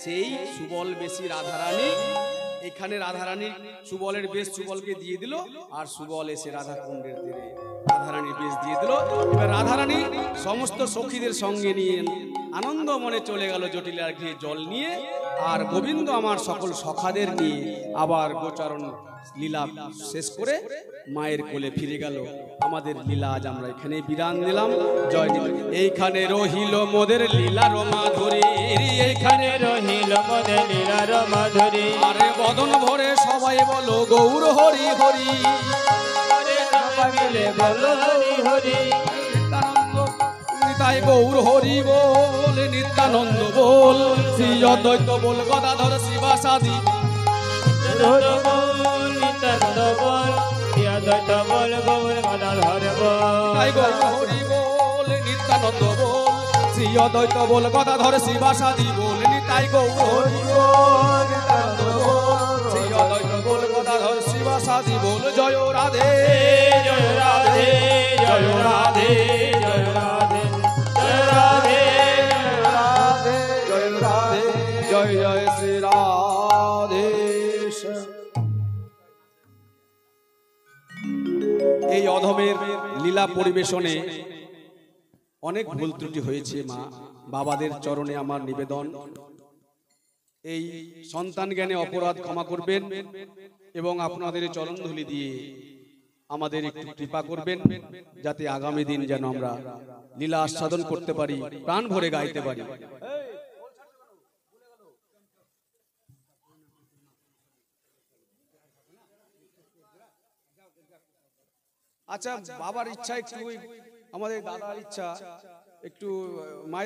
সেই সুবল বেশি রাধারানী, এখানে রাধারানী সুবলের বেশ সুবলকে দিয়ে দিল, আর সুবল এসে রাধা কুণ্ডের তীরে রাধারানীর বেশ দিয়ে দিল। এবার রাধারানী সমস্ত সখীদের সঙ্গে নিয়ে আনন্দ মনে চলে গেল জটিলার গৃহে জল নিয়ে। আর গোবিন্দ আমার সকল সখাদের নিয়ে আবার গোচারণ লীলা শেষ করে মায়ের কোলে ফিরে গেল। আমাদের লীলা আজ আমরা এখানে বিরাম দিলাম। জয় নিতাই। এইখানে রহিল মোদের লীলার মাধুরী, এইখানে রহিল মোদের লীলার মাধুরী। আরে বদন ভরে সবাই বলো গৌর হরি হরি, সবাই মিলে বলো হরি হরি। নিত্যানন্দ নিতাই গৌর হরি বল, নিত্যানন্দ বল, শ্রী অদ্বৈত বল, গদাধর শিবাসাদি নিত্যানন্দ বল, অদ্বৈত বল, গৌর গদাধর তাই বল। গৌর হরি বল, নিত্যানন্দ বল, শ্রী অদ্বৈত বল, গদাধর শিবাসাদি বল, নিতাই গৌর হরি বল, নিত্যানন্দ বল, শ্রী অদ্বৈত বল, গদাধর শিবাসাদি বল। জয় রাধে জয় রাধে জয় রাধে জয় রাধে জয় রাধে রাধে জয় রাধে জয় জয় শ্রী রাধে। এই অধমের লীলা পরিবেশনে অনেক ভুল ত্রুটি হয়েছে মা, বাবাদের চরণে আমার নিবেদন, এই সন্তান জ্ঞানে অপরাধ ক্ষমা করবেন এবং আপনাদের চরণধুলি দিয়ে আমাদের একটু কৃপা করবেন, যাতে আগামী দিন যেন আমরা লীলা আস্বাদন করতে পারি, প্রাণ ভরে গাইতে পারি। আচ্ছা, বাবার ইচ্ছা একটু, আমাদের দাদার ইচ্ছা একটু মায়ের